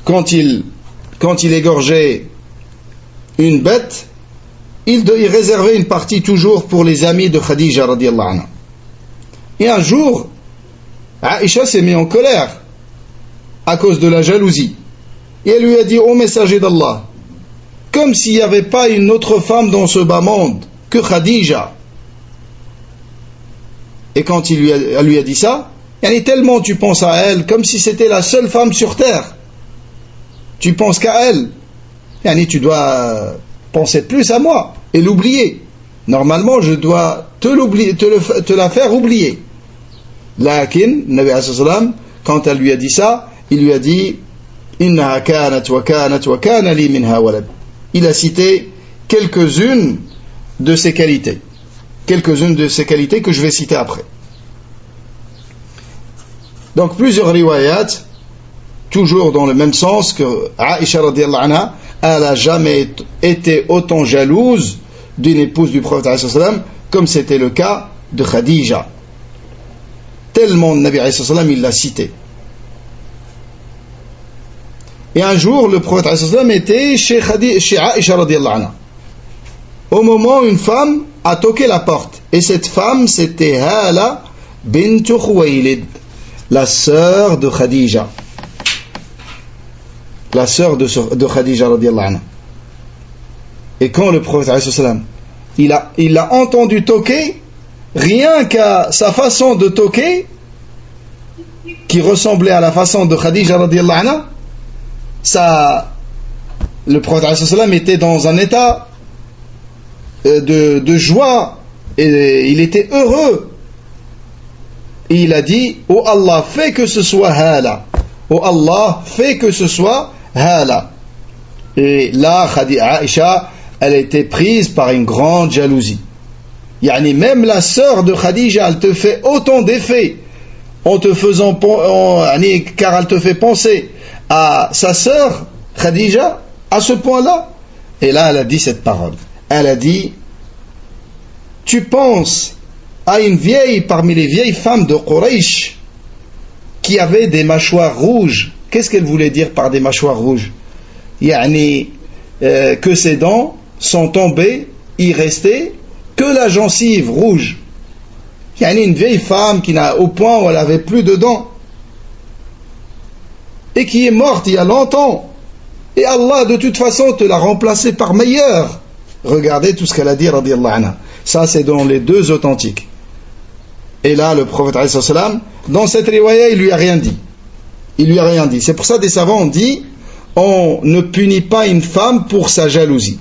A: quand il égorgeait une bête, il réservait une partie toujours pour les amis de Khadija radiyallahu anha. Et un jour, Aïcha s'est mise en colère à cause de la jalousie. Et elle lui a dit, ô messager d'Allah, comme s'il n'y avait pas une autre femme dans ce bas monde que Khadija. Et quand elle lui a dit ça, tellement tu penses à elle, comme si c'était la seule femme sur terre. Tu penses qu'à elle. Tu dois penser plus à moi et l'oublier. Normalement, je dois te la faire oublier. Lakin, Nabi sallam, quand elle lui a dit ça, il lui a dit, Innaha kanat wa kanat wa kana li minha walad. Il a cité quelques-unes de ses qualités. Quelques-unes de ces qualités que je vais citer après. Donc plusieurs riwayat, toujours dans le même sens, que Aïcha radiyallahu anha, elle n'a jamais été autant jalouse d'une épouse du prophète sallam comme c'était le cas de Khadija. Tellement le Nabi sallam il l'a cité. Et un jour, le prophète sallam était chez Aïcha radiyallahu anha. Au moment où une femme a toqué la porte. Et cette femme, c'était Hala bint Khuwaylid, la sœur de Khadija. La sœur de Khadija radiyallahu anha. Et quand le prophète il a entendu toquer, rien qu'à sa façon de toquer, qui ressemblait à la façon de Khadija radiyallahu anha, ça le prophète sallam était dans un état de joie, et il était heureux. Et il a dit, oh Allah, fais que ce soit hala. Oh Allah, fais que ce soit hala. Et là, Aïcha, elle a été prise par une grande jalousie. Yani même la sœur de Khadija, elle te fait autant d'effets en te faisant, car elle te fait penser à sa sœur Khadija à ce point-là. Et là, elle a dit cette parole. Elle a dit, tu penses à une vieille parmi les vieilles femmes de Quraysh qui avait des mâchoires rouges. Qu'est-ce qu'elle voulait dire par des mâchoires rouges? Yani, que ses dents sont tombées, il restait que la gencive rouge. Yani une vieille femme qui n'a, au point où elle avait plus de dents et qui est morte il y a longtemps, et Allah de toute façon te l'a remplacée par meilleure. Regardez tout ce qu'elle a dit, radiyallahu anha. Ça c'est dans les deux authentiques. Et là le prophète alayhi salam, dans cette riwaya, il lui a rien dit. Il lui a rien dit. C'est pour ça des savants ont dit, on ne punit pas une femme pour sa jalousie.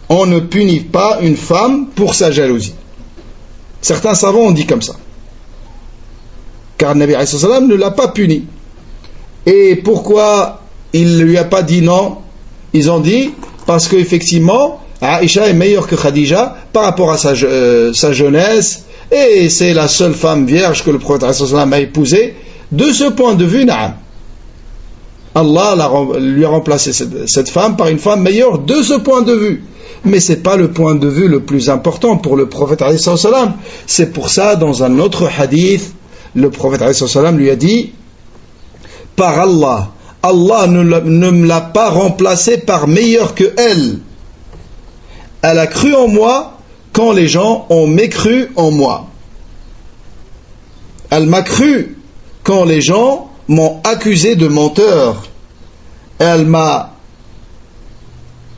A: On ne punit pas une femme pour sa jalousie. Certains savants ont dit comme ça. Car Nabi alayhi salam ne l'a pas puni. Et pourquoi il ne lui a pas dit non? Ils ont dit parce qu'effectivement Aïcha est meilleure que Khadija par rapport à sa jeunesse, et c'est la seule femme vierge que le prophète a épousée. De ce point de vue, na'am, Allah lui a remplacé cette femme par une femme meilleure de ce point de vue. Mais ce n'est pas le point de vue le plus important pour le prophète. C'est pour ça, dans un autre hadith, le prophète lui a dit, par Allah, Allah ne me l'a pas remplacée par meilleure que elle. Elle a cru en moi quand les gens ont mécru en moi. Elle m'a cru quand les gens m'ont accusé de menteur. Elle m'a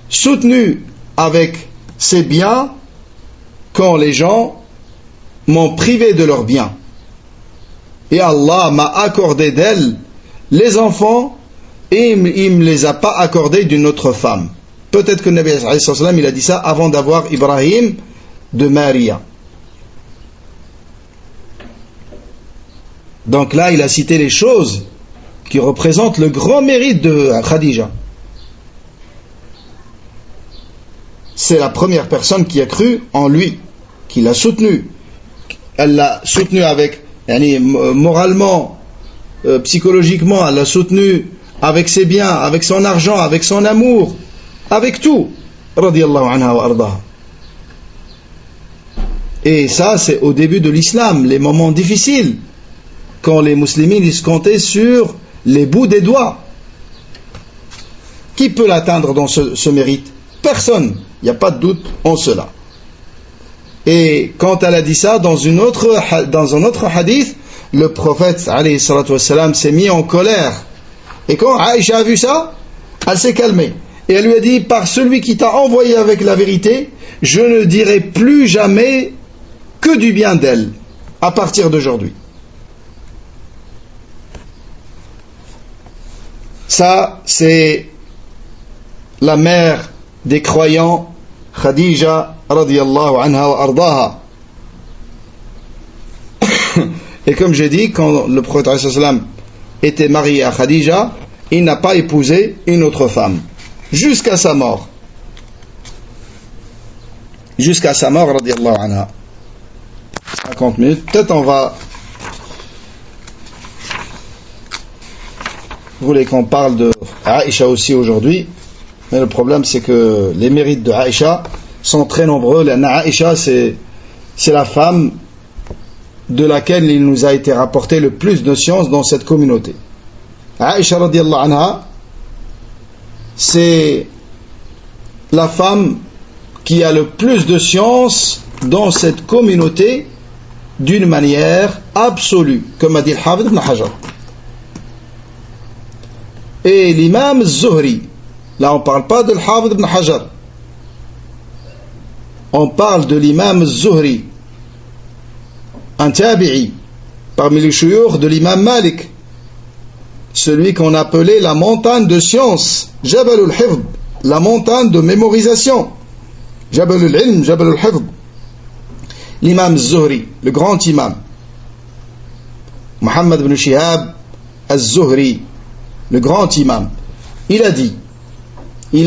A: soutenu avec ses biens quand les gens m'ont privé de leurs biens. Et Allah m'a accordé d'elle les enfants, et il ne me les a pas accordés d'une autre femme. Peut-être que le Nabi sallam, il a dit ça avant d'avoir Ibrahim de Maria. Donc là, il a cité les choses qui représentent le grand mérite de Khadija. C'est la première personne qui a cru en lui, qui l'a soutenu. Elle l'a soutenu avec, moralement, psychologiquement, elle l'a soutenu avec ses biens, avec son argent, avec son amour, avec tout. Radiyallahu anha wa ardaha. Et ça, c'est au début de l'islam, les moments difficiles, quand les musulmans ils se comptaient sur les bouts des doigts. Qui peut l'atteindre dans ce mérite? Personne. Il n'y a pas de doute en cela. Et quand elle a dit ça, dans un autre hadith, le prophète alayhi salatu wassalam s'est mis en colère. Et quand Aïcha a vu ça, elle s'est calmée. Et elle lui a dit, par celui qui t'a envoyé avec la vérité, je ne dirai plus jamais que du bien d'elle, à partir d'aujourd'hui. Ça, c'est la mère des croyants, Khadija radiyallahu anha wa ardaha. Et comme j'ai dit, quand le prophète sallam était marié à Khadija, il n'a pas épousé une autre femme jusqu'à sa mort. Jusqu'à sa mort radiyallahu anha. 50 minutes, peut-être on va... Vous voulez qu'on parle de Aïcha aussi aujourd'hui, mais le problème c'est que les mérites de Aïcha sont très nombreux. Aïcha, c'est la femme de laquelle il nous a été rapporté le plus de science dans cette communauté. Aïcha radiyallahu anha, c'est la femme qui a le plus de science dans cette communauté d'une manière absolue, comme a dit Al-Hafidh ibn Hajar. Et l'imam Zuhri, là on ne parle pas de Al-Hafidh ibn Hajar, on parle de l'imam Zuhri, un tabi'i, parmi les chouyours de l'imam Malik, celui qu'on appelait la montagne de science, Jabal al-Hifd, la montagne de mémorisation, Jabal al-Ilm, Jabal al-Hifd. L'imam Zuhri, le grand imam, Muhammad ibn Shihab al-Zuhri, le grand imam, il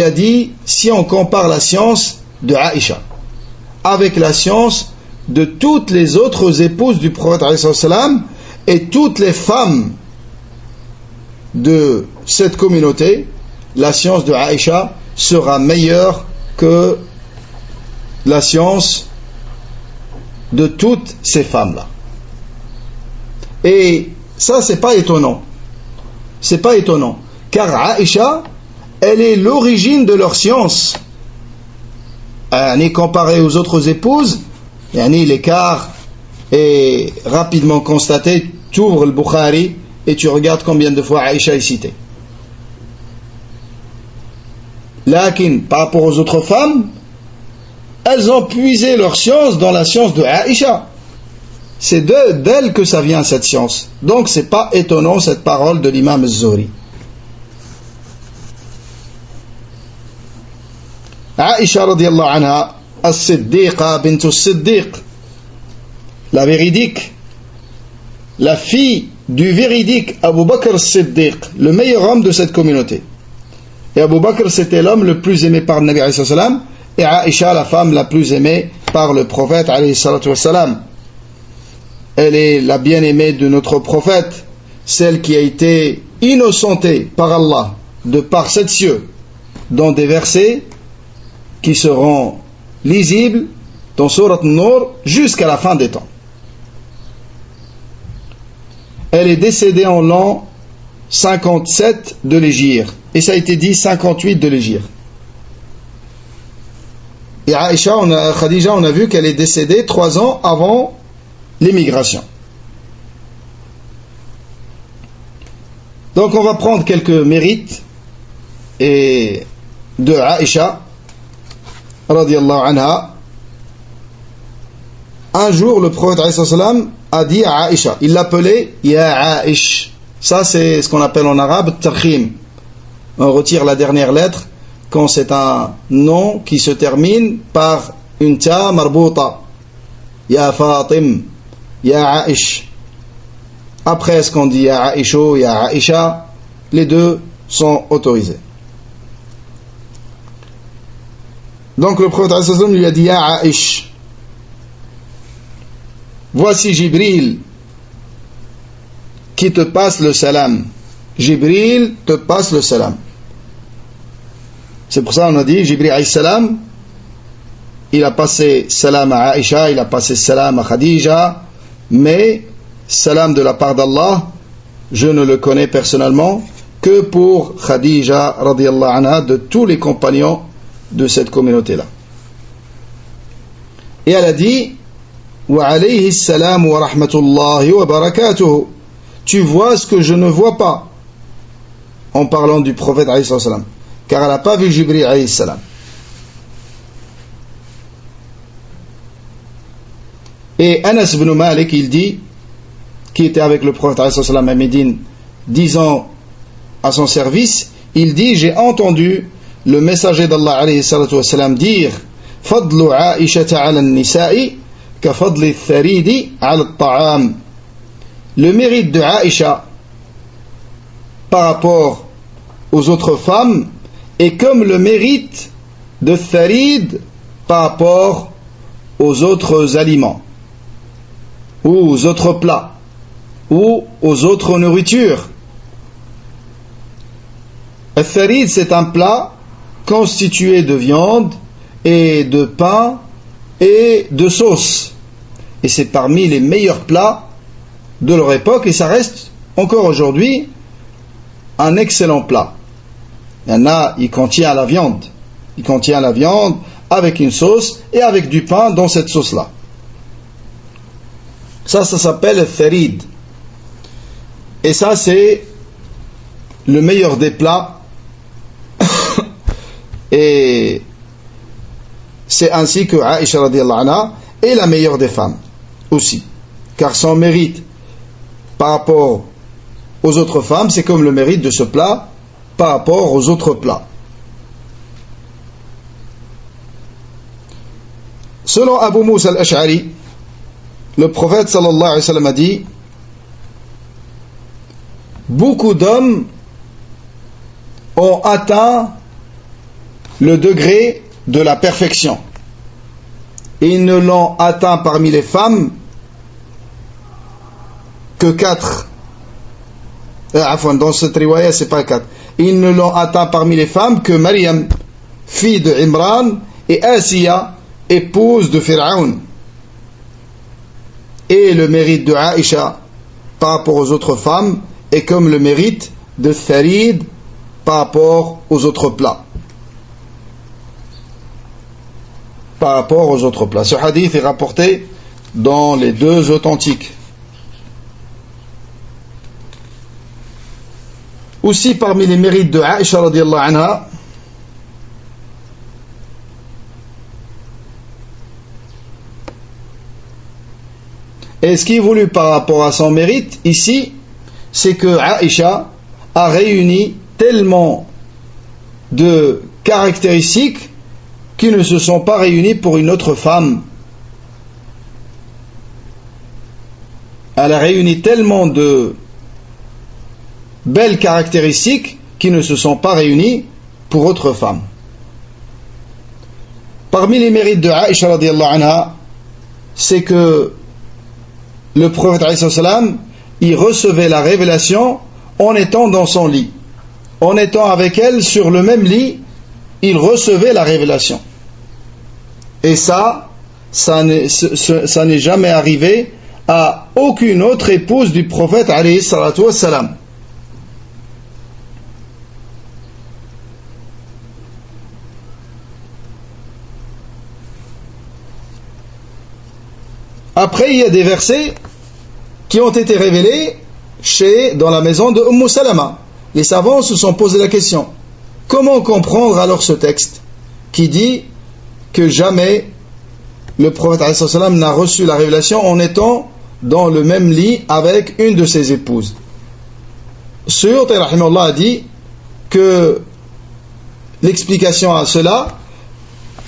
A: a dit, si on compare la science de Aïcha avec la science de toutes les autres épouses du prophète et toutes les femmes de cette communauté, la science de Aïcha sera meilleure que la science de toutes ces femmes-là. Et ça, c'est pas étonnant. C'est pas étonnant. Car Aïcha, elle est l'origine de leur science. Comparé aux autres épouses, l'écart est rapidement constaté. Tu ouvres le Bukhari et tu regardes combien de fois Aïcha est citée. Lakin, par rapport aux autres femmes, elles ont puisé leur science dans la science de Aïcha. C'est d'elle que ça vient, cette science. Donc c'est pas étonnant cette parole de l'imam Az-Zuhri. Aïcha radiallahu anha, as-Siddiqa bint as-Siddiq, la véridique, la fille du véridique Abu Bakr as-Siddiq, le meilleur homme de cette communauté. Et Abu Bakr, c'était l'homme le plus aimé par le Nabi alayhi salam, et Aïcha, la femme la plus aimée par le prophète alayhi salam. Elle est la bien-aimée de notre prophète, celle qui a été innocentée par Allah de par sept cieux dans des versets qui seront lisibles dans Surat An-Nur jusqu'à la fin des temps. Elle est décédée en l'an 57 de l'Hégire, et ça a été dit 58 de l'Hégire. Et Khadija, on a vu qu'elle est décédée 3 ans avant l'émigration. Donc on va prendre quelques mérites de Aïcha radiyallahu anha. Un jour, le prophète a dit à Aïcha, il l'appelait Ya Aïch. Ça, c'est ce qu'on appelle en arabe Tarkhim. On retire la dernière lettre quand c'est un nom qui se termine par une ta marbouta. Ya Fatim, Ya Aïch. Après, est-ce qu'on dit Ya Aïcho, Ya Aïcha? Les deux sont autorisés. Donc le prophète lui a dit Ya Aïch, voici Jibril qui te passe le salam. Jibril te passe le salam. C'est pour ça qu'on a dit Jibril alayhi salam, il a passé salam à Aïcha, il a passé salam à Khadija, mais salam de la part d'Allah, je ne le connais personnellement que pour Khadija radiyallahu anha, de tous les compagnons de cette communauté-là. Et elle a dit wa alayhi salam wa rahmatullahi wa barakatuhu. Tu vois ce que je ne vois pas, en parlant du prophète alayhi salam, car elle n'a pas vu Jibril alayhi salam. Et Anas ibn Malik, il dit, qui était avec le prophète alayhi salam à Médine 10 ans à son service, il dit, j'ai entendu le messager d'Allah alayhi salatu wassalam dire Fadlu Aïshata ala nisa'i ka fadli tharidi ala ta'am. Le mérite de Aïcha par rapport aux autres femmes est comme le mérite de Tharid par rapport aux autres aliments ou aux autres plats ou aux autres nourritures. Le Tharid, c'est un plat constitué de viande et de pain et de sauce. Et c'est parmi les meilleurs plats de leur époque, et ça reste encore aujourd'hui un excellent plat. Il y en a, il contient la viande. Il contient la viande avec une sauce et avec du pain dans cette sauce-là. Ça s'appelle le tharid. Et ça, c'est le meilleur des plats. Et c'est ainsi que Aïcha radiyallahu anha est la meilleure des femmes aussi, car son mérite par rapport aux autres femmes, c'est comme le mérite de ce plat par rapport aux autres plats. Selon Abu Musa al-Ash'ari, le prophète sallallahu alayhi wa sallam a dit: beaucoup d'hommes ont atteint le degré de la perfection. Ils ne l'ont atteint parmi les femmes que 4. Dans cette riwaya, c'est pas 4. Ils ne l'ont atteint parmi les femmes que Maryam, fille de Imran, et Asiya, épouse de Pharaon. Et le mérite de Aïcha par rapport aux autres femmes est comme le mérite de Farid par rapport aux autres plats. Par rapport aux autres plats. Ce hadith est rapporté dans les deux authentiques. Aussi parmi les mérites de Aïcha radiyallahu anha, et ce qui est voulu par rapport à son mérite ici, c'est que Aïcha a réuni tellement de caractéristiques qui ne se sont pas réunies pour une autre femme. Elle a réuni tellement de belles caractéristiques qui ne se sont pas réunies pour autre femme. Parmi les mérites de Aïcha radiyallahu anha, c'est que le prophète alayhi salam, il recevait la révélation en étant dans son lit. En étant avec elle sur le même lit, il recevait la révélation. Et ça n'est jamais arrivé à aucune autre épouse du prophète alayhi salatu wassalam. Après, il y a des versets qui ont été révélés dans la maison de Salama. Les savants se sont posé la question: comment comprendre alors ce texte qui dit que jamais le prophète alayhi salam n'a reçu la révélation en étant dans le même lit avec une de ses épouses? Suyuti rahimahullah a dit que l'explication à cela,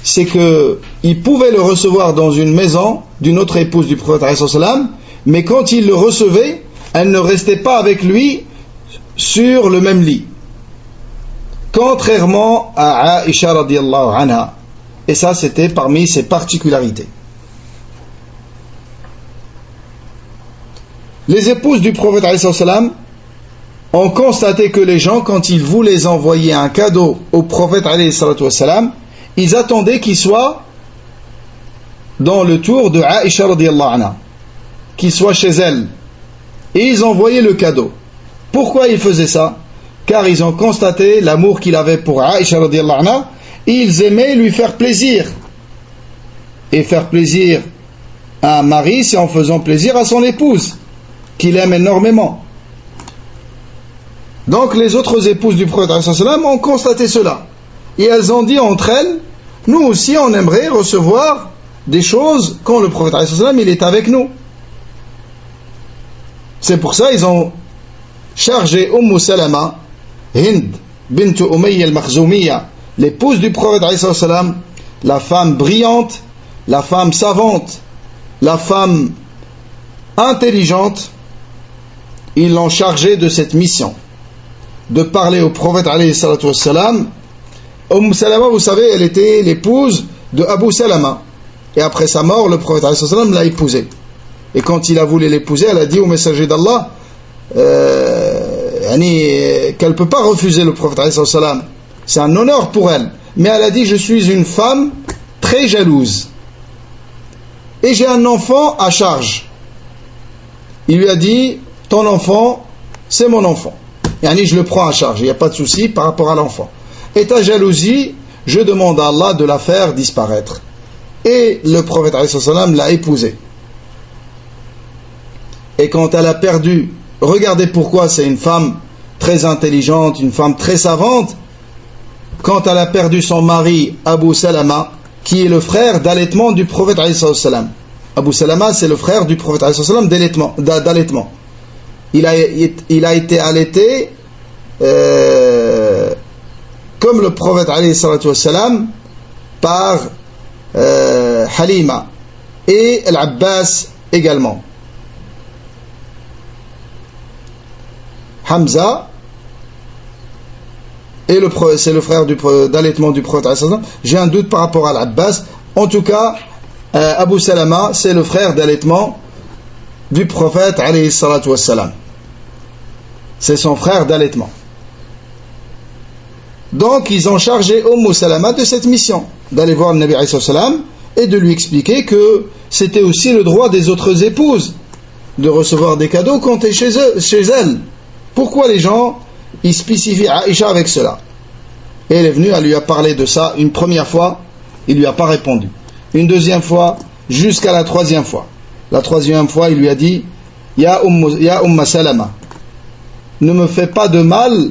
A: c'est qu'il pouvait le recevoir dans une maison d'une autre épouse du prophète alayhi salam, mais quand il le recevait, elle ne restait pas avec lui sur le même lit, contrairement à Aïcha radiyallahu anha. Et ça, c'était parmi ses particularités. Les épouses du prophète alayhi salam ont constaté que les gens, quand ils voulaient envoyer un cadeau au prophète alayhi salam, ils attendaient qu'il soit dans le tour de Aïcha radiyallahu anha, qu'il soit chez elle, et ils envoyaient le cadeau. Pourquoi ils faisaient ça? Car ils ont constaté l'amour qu'il avait pour Aïcha radiyallahu anha, et ils aimaient lui faire plaisir. Et faire plaisir à un mari, c'est en faisant plaisir à son épouse, qu'il aime énormément. Donc les autres épouses du prophète ont constaté cela, et elles ont dit entre elles: nous aussi on aimerait recevoir des choses quand le prophète il est avec nous. C'est pour ça ils ont chargé Salama, Hind bint Umayya al-Makhzumiyya, l'épouse du prophète la femme brillante, la femme savante, la femme intelligente. Ils l'ont chargée de cette mission, de parler au prophète Salama, vous savez, elle était l'épouse de Abu Salama. Et après sa mort, le prophète l'a épousée. Et quand il a voulu l'épouser, elle a dit au messager d'Allah qu'elle ne peut pas refuser le prophète. C'est un honneur pour elle. Mais elle a dit: je suis une femme très jalouse. Et j'ai un enfant à charge. Il lui a dit: ton enfant, c'est mon enfant. Je le prends à charge, il n'y a pas de souci par rapport à l'enfant. Et ta jalousie, je demande à Allah de la faire disparaître. Et le prophète l'a épousée. Et quand elle a perdu, regardez pourquoi, c'est une femme très intelligente, une femme très savante. Quand elle a perdu son mari Abu Salama, qui est le frère d'allaitement du prophète Abu Salama, c'est le frère du prophète d'allaitement. il a été allaité comme le prophète alayhi salatu wassalam par Halima et Al-Abbas également. Hamza et c'est le frère d'allaitement du prophète alayhi salatu wassalam. J'ai un doute par rapport à Al-Abbas. En tout cas, Abu Salama, c'est le frère d'allaitement du prophète alayhi salatu wassalam. C'est son frère d'allaitement. Donc ils ont chargé Salama de cette mission, d'aller voir le Nabi alayhi salatu wassalam et de lui expliquer que c'était aussi le droit des autres épouses de recevoir des cadeaux comptés chez elles. Pourquoi les gens ils spécifient Aïcha avec cela? Et elle est venue, elle lui a parlé de ça une première fois, il lui a pas répondu. Une deuxième fois, jusqu'à la troisième fois. La troisième fois, il lui a dit Ya Salama, ne me fais pas de mal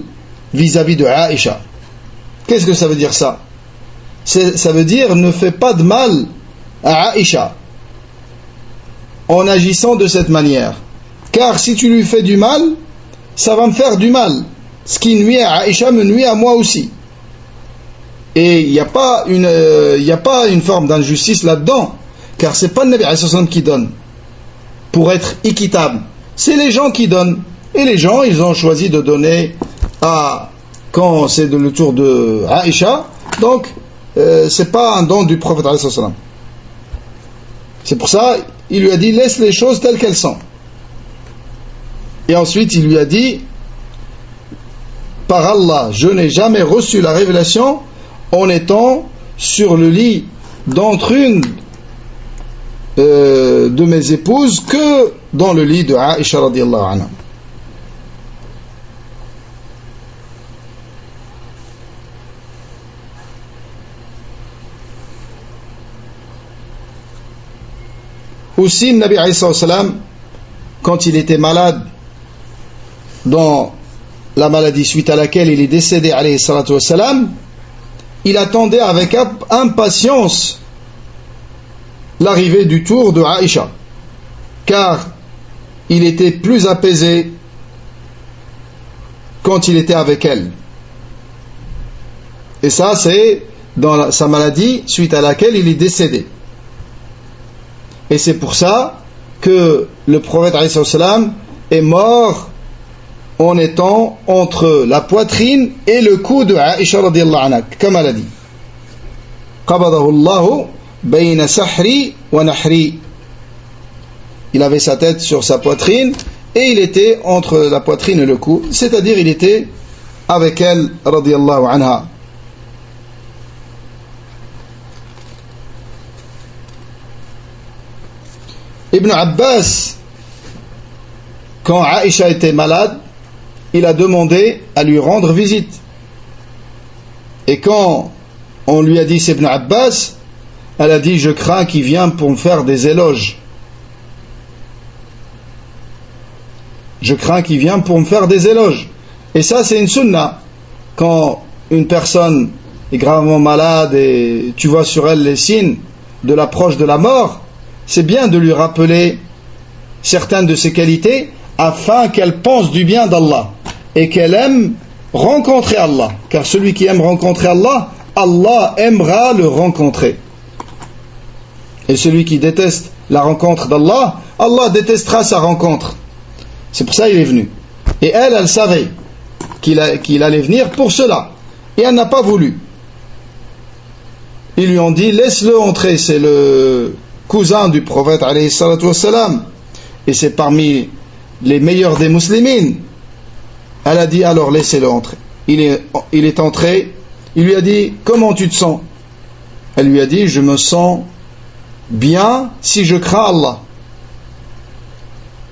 A: vis-à-vis de Aïcha. Qu'est-ce que ça veut dire ça? Ça veut dire ne fais pas de mal à Aïcha en agissant de cette manière. Car si tu lui fais du mal, ça va me faire du mal. Ce qui nuit à Aïcha me nuit à moi aussi. Et il n'y a pas une forme d'injustice là-dedans. Car c'est pas le Nabi alayhi sallam qui donne. Pour être équitable, c'est les gens qui donnent. Et les gens, ils ont choisi de donner quand c'est le tour de Aïcha. Donc, c'est pas un don du prophète alayhi sallam. C'est pour ça, il lui a dit, laisse les choses telles qu'elles sont. Et ensuite, il lui a dit, par Allah, je n'ai jamais reçu la révélation en étant sur le lit d'entre une de mes épouses que dans le lit de Aïcha radiyallahu anha. Aussi, le Nabi alayhi salam, quand il était malade, dans la maladie suite à laquelle il est décédé alayhi salam, il attendait avec impatience l'arrivée du tour de Aïcha, car il était plus apaisé quand il était avec elle. Et ça, c'est dans sa maladie suite à laquelle il est décédé. Et c'est pour ça que le prophète alayhi salam est mort en étant entre la poitrine et le cou de Aïcha radiyallahu anha, comme elle a dit. Qabadahu Allahu bayna sahri wa nahri. Il avait sa tête sur sa poitrine et il était entre la poitrine et le cou, c'est-à-dire il était avec elle radiyallahu anha. Ibn Abbas, quand Aïcha était malade, il a demandé à lui rendre visite. Et quand on lui a dit c'est Ibn Abbas, elle a dit je crains qu'il vienne pour me faire des éloges. Je crains qu'il vienne pour me faire des éloges. Et ça c'est une sunna. Quand une personne est gravement malade et tu vois sur elle les signes de l'approche de la mort, c'est bien de lui rappeler certaines de ses qualités afin qu'elle pense du bien d'Allah et qu'elle aime rencontrer Allah. Car celui qui aime rencontrer Allah, Allah aimera le rencontrer. Et celui qui déteste la rencontre d'Allah, Allah détestera sa rencontre. C'est pour ça qu'il est venu. Et elle savait qu'il allait venir pour cela. Et elle n'a pas voulu. Ils lui ont dit, laisse-le entrer, c'est le cousin du prophète alayhi salatu wassalam. Et c'est parmi les meilleurs des muslimines. Elle a dit, alors laissez-le entrer. Il est entré. Il lui a dit, comment tu te sens? Elle lui a dit, je me sens bien si je crains Allah.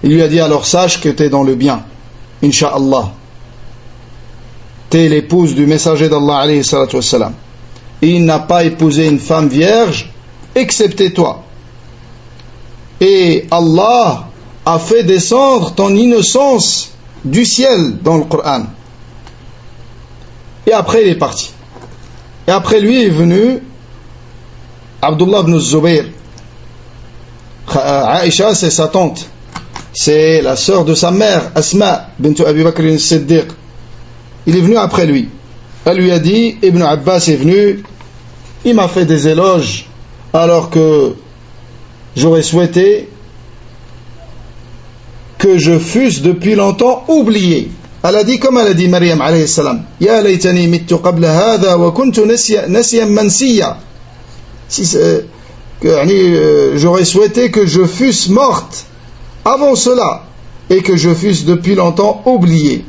A: Il lui a dit, alors sache que tu es dans le bien, Inch'Allah. Tu es l'épouse du messager d'Allah alayhi salatu wassalam. Il n'a pas épousé une femme vierge excepté toi. Et Allah a fait descendre ton innocence du ciel dans le Coran. Et après il est parti. Et après lui est venu Abdullah ibn Zubayr. Aïcha c'est sa tante. c'est la sœur de sa mère, Asma bint Abi Bakr al-Siddiq. Il est venu après lui. Elle lui a dit, Ibn Abbas est venu, il m'a fait des éloges, alors que j'aurais souhaité que je fusse depuis longtemps oublié. Elle a dit comme elle a dit Maryam alayhi salam, Ya laytani mittu qabla hadha wa kuntu nasiyan mansiya. J'aurais souhaité que je fusse morte avant cela et que je fusse depuis longtemps oublié.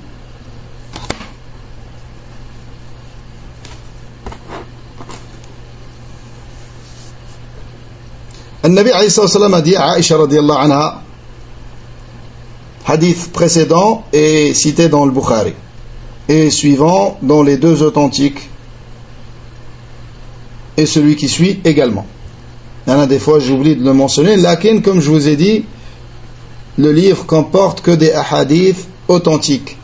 A: النبي عليه الصلاة والسلام a dit à Aïcha radiallahu anha, hadith précédent est cité dans le Bukhari et suivant dans les deux authentiques et celui qui suit également. Il y en a des fois j'oublie de le mentionner, lakin comme je vous ai dit, le livre comporte que des hadiths authentiques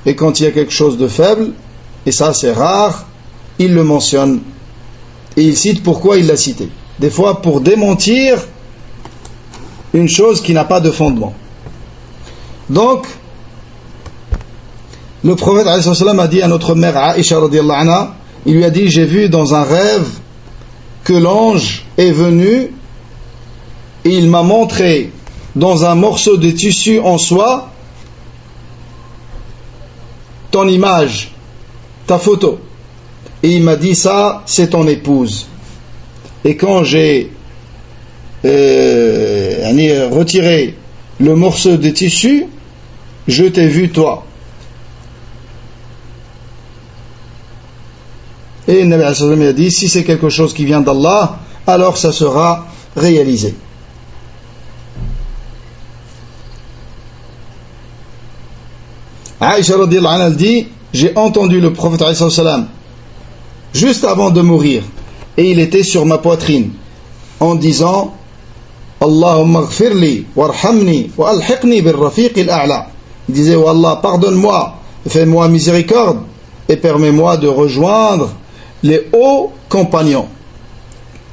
A: et quand il y a quelque chose de faible, et ça c'est rare, il le mentionne et il cite pourquoi il l'a cité. Des fois pour démentir une chose qui n'a pas de fondement. Donc, le prophète a dit à notre mère Aïcha radiallahu anha, il lui a dit, j'ai vu dans un rêve que l'ange est venu et il m'a montré dans un morceau de tissu en soie ton image, ta photo. Et il m'a dit, ça, c'est ton épouse. Et quand j'ai retiré le morceau de tissu, je t'ai vu toi. Et le Nabi sallallahu alayhi wa sallam a dit, si c'est quelque chose qui vient d'Allah, alors ça sera réalisé. Aïcha radiyallahu anha dit, j'ai entendu le prophète sallallahu alayhi wa sallam juste avant de mourir, et il était sur ma poitrine en disant, Allahumma ghfirli warhamni wa alhiqni bil rafiq al-a'la. Il disait, oh Allah, pardonne-moi, fais-moi miséricorde et permets-moi de rejoindre les hauts compagnons,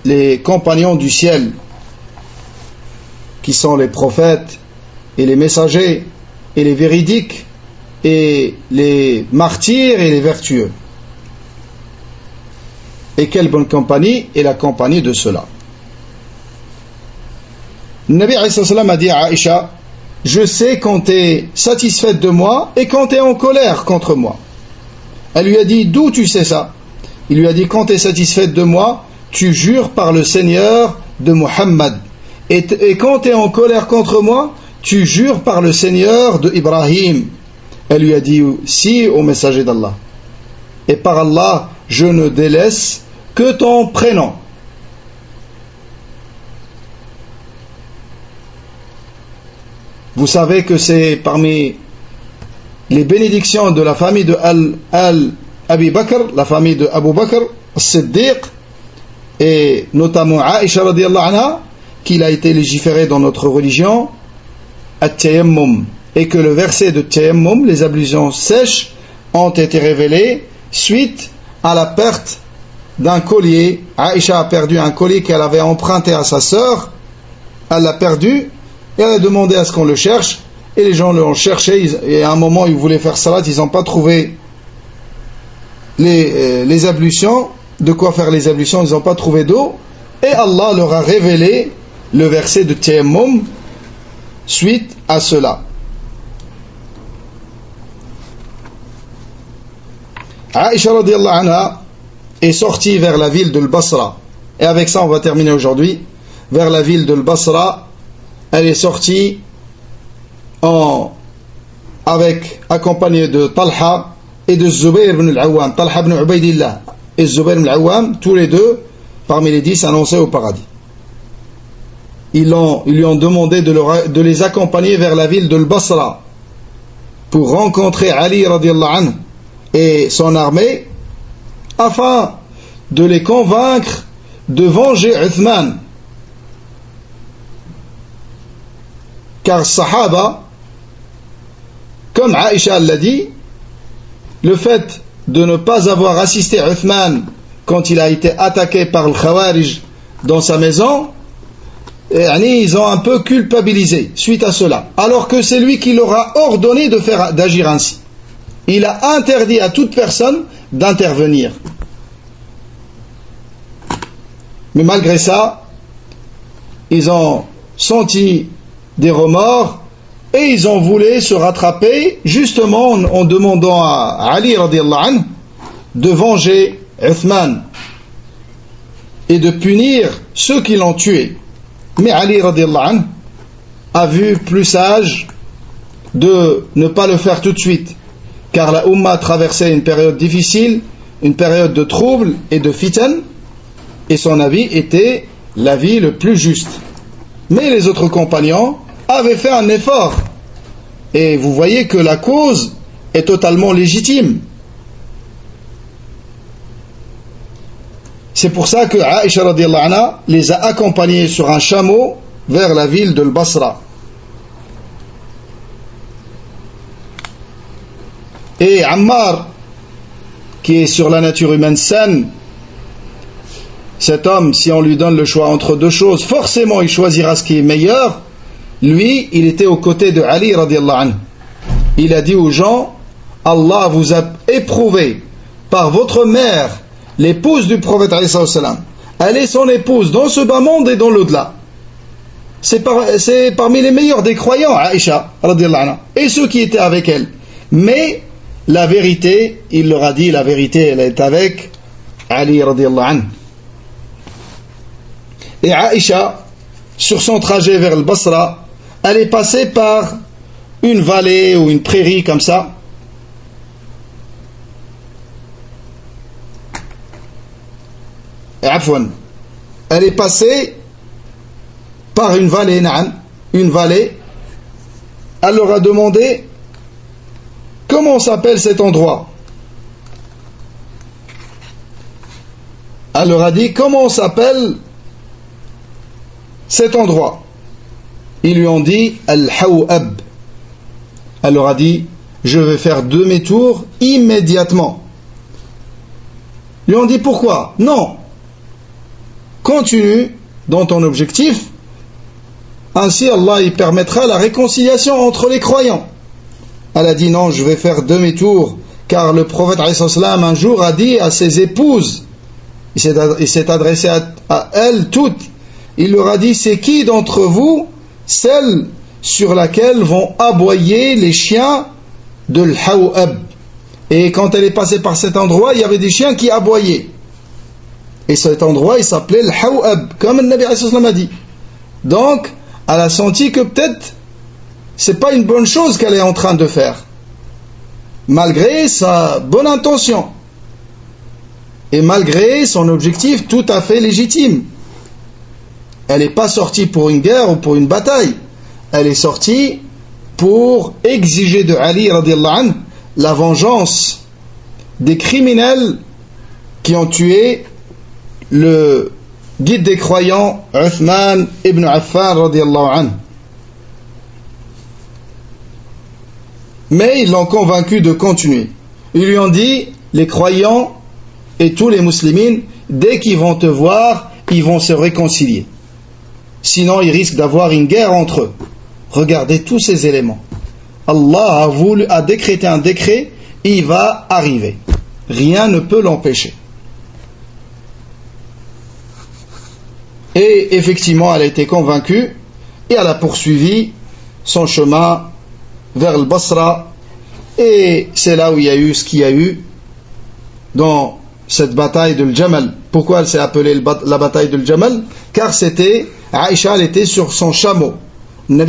A: les compagnons du ciel, qui sont les prophètes et les messagers et les véridiques et les martyrs et les vertueux. Et quelle bonne compagnie est la compagnie de ceux-là. Le Nabi alayhi salam a dit à Aïcha, je sais quand tu es satisfaite de moi et quand tu es en colère contre moi. Elle lui a dit, d'où tu sais ça? Il lui a dit, quand tu es satisfaite de moi, tu jures par le Seigneur de Muhammad. Et quand tu es en colère contre moi, tu jures par le Seigneur de Ibrahim. Elle lui a dit, si, ô messager d'Allah. Et par Allah, je ne délaisse que ton prénom. Vous savez que c'est parmi les bénédictions de la famille de Abi Bakr, la famille de Abu Bakr al-Siddiq, et notamment Aïcha radiallahu anha, qu'il a été légiféré dans notre religion, at-tayammum, et que le verset de tayammum, les ablutions sèches, ont été révélés suite à la perte d'un collier. Aïcha a perdu un collier qu'elle avait emprunté à sa sœur, elle l'a perdu, et elle a demandé à ce qu'on le cherche, et les gens l'ont cherché, et à un moment ils voulaient faire salat, ils n'ont pas trouvé les ablutions, de quoi faire les ablutions, ils n'ont pas trouvé d'eau, et Allah leur a révélé le verset de Tayammum suite à cela. Aïcha radiallahu anha est sortie vers la ville de Basra, et avec ça on va terminer aujourd'hui, vers la ville de Basra. Elle est sortie accompagnée de Talha et de Zubayr ibn al-Awwam, Talha ibn Ubaydillah et Zubayr ibn al-Awwam, tous les deux parmi les 10 annoncés au paradis. Ils lui ont demandé de les accompagner vers la ville de Basra pour rencontrer Ali radiallahu anhu et son armée afin de les convaincre de venger Uthman. Car Sahaba, comme Aïcha l'a dit, le fait de ne pas avoir assisté Uthman quand il a été attaqué par le Khawarij dans sa maison, ils ont un peu culpabilisé suite à cela, alors que c'est lui qui leur a ordonné d'agir ainsi. Il a interdit à toute personne d'intervenir. Mais malgré ça, ils ont senti des remords et ils ont voulu se rattraper justement en demandant à Ali radiallahu anhu de venger Uthman et de punir ceux qui l'ont tué. Mais Ali radiallahu anhu a vu plus sage de ne pas le faire tout de suite, car la Ummah traversait une période difficile, une période de troubles et de fitan, et son avis était l'avis le plus juste. Mais les autres compagnons avaient fait un effort, et vous voyez que la cause est totalement légitime. C'est pour ça que Aïcha radiallahu anha les a accompagnés sur un chameau vers la ville de Basra. Et Ammar, qui est sur la nature humaine saine, cet homme, si on lui donne le choix entre deux choses, forcément il choisira ce qui est meilleur. Lui, il était aux côtés de Ali radiallahu anhu. Il a dit aux gens, Allah vous a éprouvé par votre mère, l'épouse du prophète alayhi salam. Elle est son épouse dans ce bas monde et dans l'au-delà. C'est parmi les meilleurs des croyants, Aïcha radiallahu anha, et ceux qui étaient avec elle. Mais la vérité, il leur a dit, la vérité, elle est avec Ali radiallahu anhu. Et Aïcha, sur son trajet vers le Basra, elle est passée par une vallée ou une prairie comme ça. Elle est passée par une vallée, une vallée. Elle leur a demandé comment s'appelle cet endroit. Elle leur a dit comment s'appelle cet endroit. Ils lui ont dit Al-Hawab. Elle leur a dit je vais faire demi-tour immédiatement. Ils lui ont dit pourquoi? Non, continue dans ton objectif, ainsi Allah y permettra la réconciliation entre les croyants. Elle a dit non, je vais faire demi-tour, car le prophète alayhi salam un jour a dit à ses épouses, il s'est adressé à elles toutes, il leur a dit c'est qui d'entre vous celle sur laquelle vont aboyer les chiens de l'Hawab? Et quand elle est passée par cet endroit, il y avait des chiens qui aboyaient. Et cet endroit, il s'appelait l'Hawab, comme le Nabi a dit. Donc, elle a senti que peut-être, c'est pas une bonne chose qu'elle est en train de faire, malgré sa bonne intention, et malgré son objectif tout à fait légitime. Elle n'est pas sortie pour une guerre ou pour une bataille. Elle est sortie pour exiger de Ali radiallahu anhu la vengeance des criminels qui ont tué le guide des croyants Uthman ibn Affan radiallahu anhu. Mais ils l'ont convaincu de continuer. Ils lui ont dit les croyants et tous les musulmans, dès qu'ils vont te voir, ils vont se réconcilier. Sinon, ils risquent d'avoir une guerre entre eux. Regardez tous ces éléments. Allah a décrété un décret, il va arriver. Rien ne peut l'empêcher. Et effectivement, elle a été convaincue et elle a poursuivi son chemin vers le Basra. Et c'est là où il y a eu ce qu'il y a eu dans cette bataille de l'Jamal. Pourquoi elle s'est appelée la bataille de l'Jamal? Car c'était, Aïcha, elle était sur son chameau. Le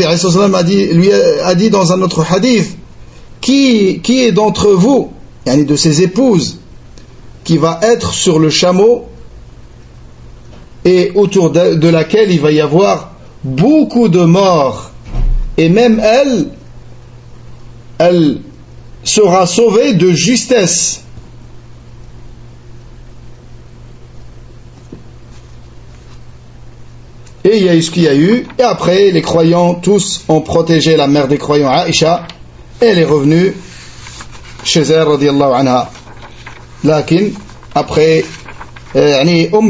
A: Nabi lui a dit dans un autre hadith, qui est d'entre vous, de ses épouses, qui va être sur le chameau et autour de laquelle il va y avoir beaucoup de morts, et même elle sera sauvée de justesse. Et il y a eu ce qu'il y a eu, et après les croyants tous ont protégé la mère des croyants, Aïcha, et elle est revenue chez elle radiallahu anha. Lakin après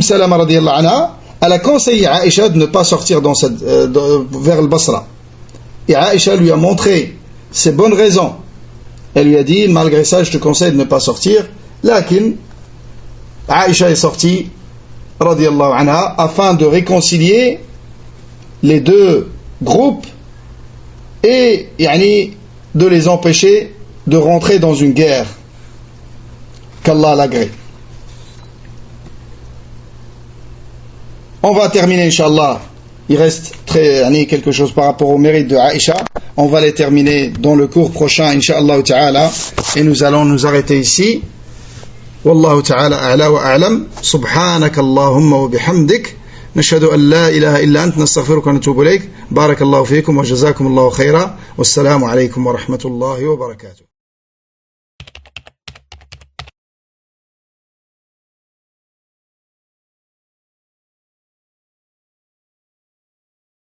A: Salama radiallahu anha, elle a conseillé à Aïcha de ne pas sortir vers le Basra. Et Aïcha lui a montré ses bonnes raisons. Elle lui a dit, malgré ça, je te conseille de ne pas sortir. Lakin, Aïcha est sortie, radiyallahu anha, afin de réconcilier les deux groupes et de les empêcher de rentrer dans une guerre. Qu'Allah l'agrée. On va terminer, Inch'Allah. Il reste quelque chose par rapport au mérite de Aïcha. On va les terminer dans le cours prochain, Inch'Allah ta'ala. Et nous allons nous arrêter ici. Wallahu ta'ala a'la wa a'lam. Subhanaka Allahumma wa bihamdik. Nashhadu an la ilaha illa ant. Nastaghfiruka wa natubu ilayk. Barakallahu fikum wa jazakum Allahu khayra. Wassalamu alaykum wa rahmatullahi wa barakatuh.